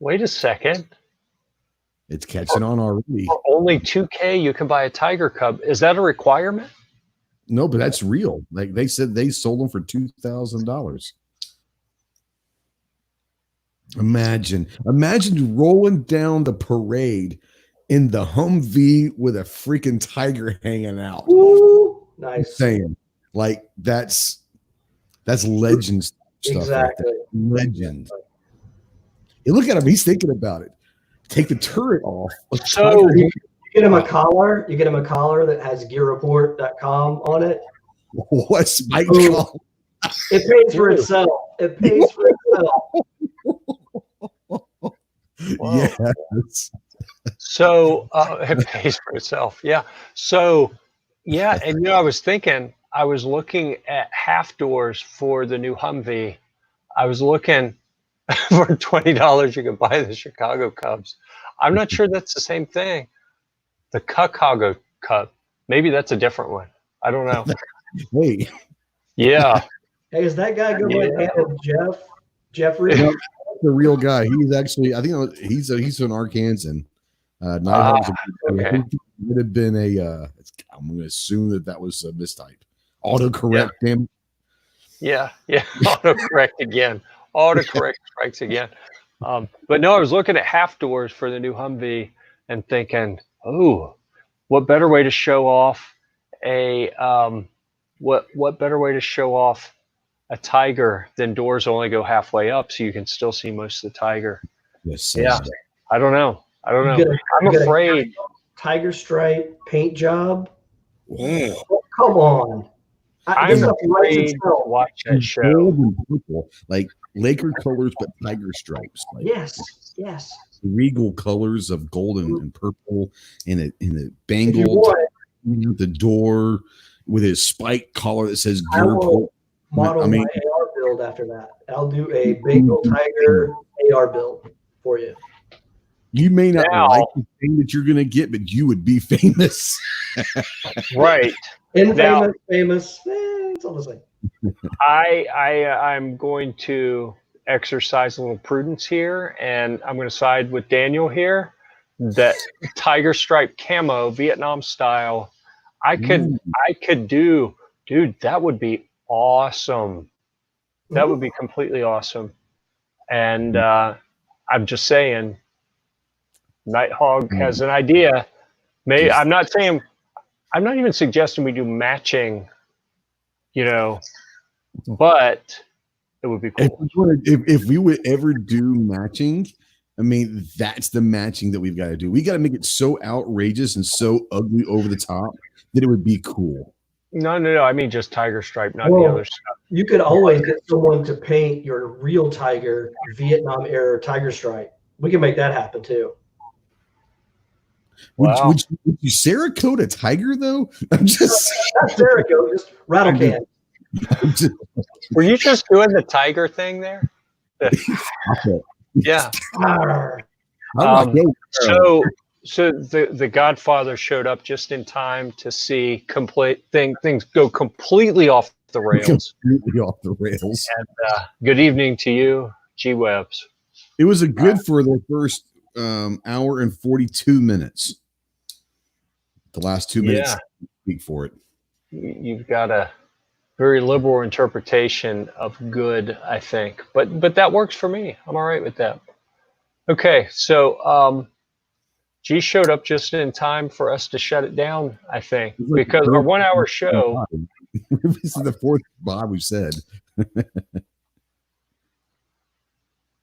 Wait a second. It's catching on already. For only $2,000, you can buy a Tiger Cub. Is that a requirement? No, but that's real. Like they said, they sold them for $2,000. Imagine rolling down the parade in the Humvee with a freaking tiger hanging out. Ooh, nice. Saying like that's legend stuff. Exactly. Right, legend. You look at him; he's thinking about it. Take the turret off. So you get him a collar. You get him a collar that has Gear-Report.com on it. What's my collar? It pays for itself. It pays for itself. Yes. So it pays for itself. Yeah. So yeah, and I was looking at half doors for the new Humvee. I was looking for $20. You can buy the Chicago Cubs. I'm not sure that's the same thing. The Chicago Cub. Maybe that's a different one. I don't know. Hey. Yeah. Hey, is that guy going by the name of Jeff? Jeffrey? the real guy. He's actually, I think he's an Arkansan. Nighthawk's okay. would have been I'm going to assume that was a mistype. Autocorrect, damn it. Yeah. Autocorrect again. Autocorrect strikes again. But no, I was looking at half doors for the new Humvee and thinking, oh, what better way to show off what better way to show off a Tiger than doors only go halfway up, so you can still see most of the Tiger. Yes. Yeah. I don't know. I'm afraid. Tiger stripe paint job. Yeah. Oh, come on. I'm afraid to watch that show. Gold and purple, like Laker colors, but tiger stripes. Like yes. Regal colors of gold and purple, and a bangle the door with his spike collar that says Gear-Report. Model my AR build after that. I'll do a Bengal Tiger AR build for you. You may not like the thing that you're going to get, but you would be famous. Right. Famous. It's all the same. I'm going to exercise a little prudence here, and I'm going to side with Daniel here. That tiger stripe camo, Vietnam style, I could do, dude. That would be awesome. That would be completely awesome. And I'm just saying, Nighthawk has an idea. Maybe I'm not even suggesting we do matching, but it would be cool. If we would ever do matching, I mean, that's the matching that we've got to do. We got to make it so outrageous and so ugly over the top that it would be cool. No. I mean, just tiger stripe, not the other stuff. You could always get someone to paint your real tiger Vietnam era tiger stripe. We can make that happen too. Wow. Would you Cerakote a tiger though? I'm just not Cerakote, just rattle can. Were you just doing the tiger thing there? Yeah. So the Godfather showed up just in time to see things go completely off the rails. Completely off the rails. And good evening to you, G Webs. It was a good for the first hour and 42 minutes. The last 2 minutes speak for it. You've got a very liberal interpretation of good, I think, but that works for me. I'm all right with that. Okay, so G showed up just in time for us to shut it down, I think, because our 1 hour show. This is the fourth Bob we've said.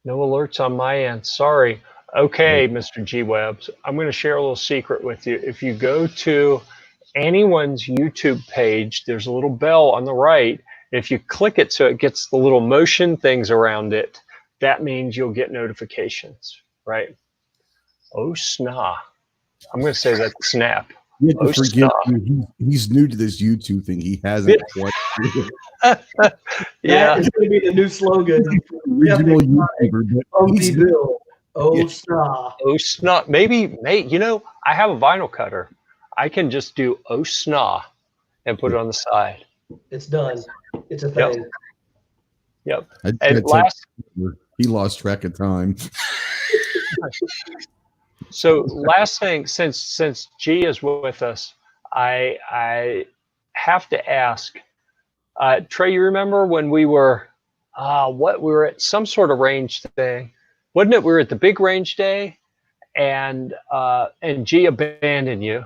No alerts on my end. Sorry. Okay, Mr. G Webs, I'm going to share a little secret with you. If you go to anyone's YouTube page, there's a little bell on the right. If you click it so it gets the little motion things around it, that means you'll get notifications, right? Oh, snap. I'm going to say that snap. You have to forget he's new to this YouTube thing. He hasn't quite. Yeah, it's going to be the new slogan. Original YouTuber. Bill. Oh, snap. Oh, snap. Maybe, I have a vinyl cutter. I can just do oh, snap and put it on the side. It's done. It's a thing. Yep. And he lost track of time. So last thing, since G is with us, I have to ask, Trey, you remember when we were at some sort of range thing, wasn't it? We were at the big range day, and G abandoned you.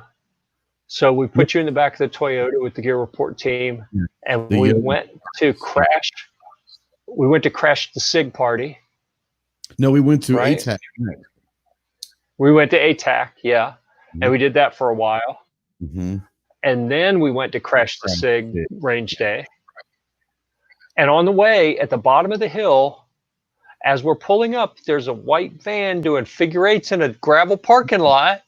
So we put you in the back of the Toyota with the Gear Report team, and we went to crash. We went to crash the SIG party. No, we went to ATAC. We went to ATAC, yeah. And we did that for a while. Mm-hmm. And then we went to crash the SIG range day. And on the way, at the bottom of the hill, as we're pulling up, there's a white van doing figure eights in a gravel parking lot.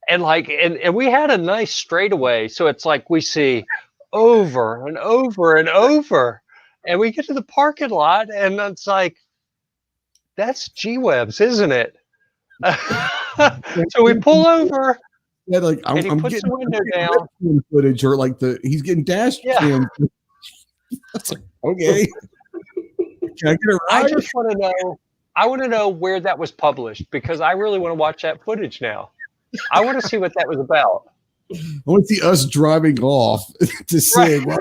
And and we had a nice straightaway. So it's like we see over and over and over. And we get to the parking lot, and it's like, that's G-Webs, isn't it? So we pull over. Yeah, like and he puts the window down. Footage, or he's getting dash cam. That's like, okay. Can I get a ride? I just want to know I want to know where that was published because I really want to watch that footage now. I want to see what that was about. I want to see us driving off to say, Right.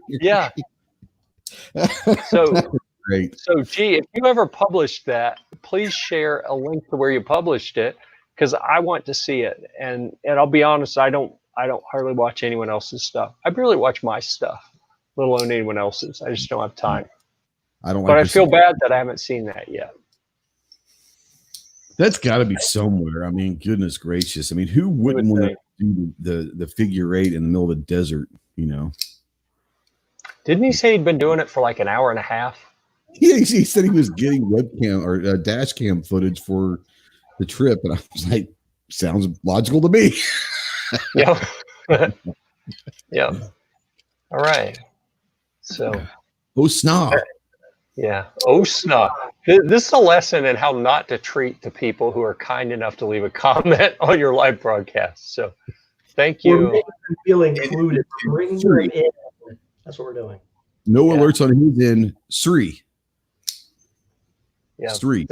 Yeah. So great. So, gee, if you ever published that, please share a link to where you published it because I want to see it. And I'll be honest, I don't hardly watch anyone else's stuff. I barely watch my stuff, let alone anyone else's. I just don't have time. I don't. But like I feel bad that I haven't seen that yet. That's got to be somewhere. I mean, goodness gracious. I mean, who wouldn't want to do the figure eight in the middle of the desert? You know. Didn't he say he'd been doing it for like an hour and a half? Yeah, he said he was getting webcam or dash cam footage for the trip, and I was like, sounds logical to me. Yeah. Yeah. All right. So. Oh, snob. Yeah. Oh, snot. This is a lesson in how not to treat the people who are kind enough to leave a comment on your live broadcast. So, thank you. We're making them feel included. Bring them in. That's what we're doing. No alerts on his end. Sri. Yeah. Sri.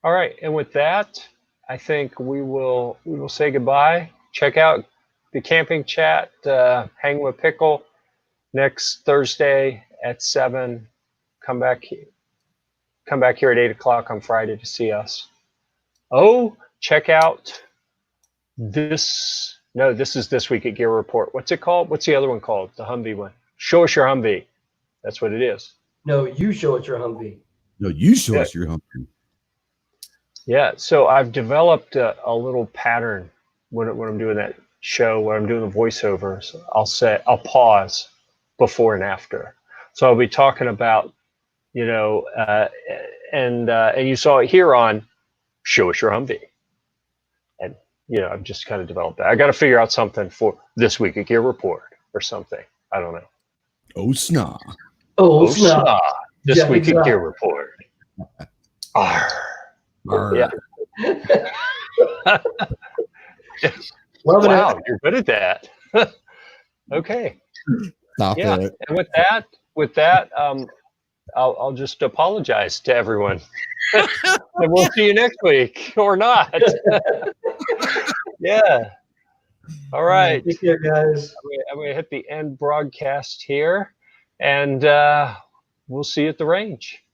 All right, and with that, I think we will say goodbye. Check out the camping chat. Hang with Pickle next Thursday at 7. Come back here at 8 o'clock on Friday to see us. Oh, check out this. No, this is This Week at Gear Report. What's it called? What's the other one called? The Humvee one. Show us your Humvee. That's what it is. No, you show us your Humvee. No, you show us your Humvee. Yeah, so I've developed a little pattern when I'm doing that show, when I'm doing the voiceovers. I'll pause before and after. So I'll be talking about, and you saw it here on Show Us Your Humvee. And, I've just kind of developed that. I got to figure out something for This Week at Gear Report or something. I don't know. Oh, snot. Oh, snot. This Week at Gear Report. Arr. Yeah. Wow, you're good at that. Okay. Stop it. And with that, I'll just apologize to everyone. And we'll see you next week or not. Yeah. All right. Take care, guys. I'm going to hit the end broadcast here, and we'll see you at the range.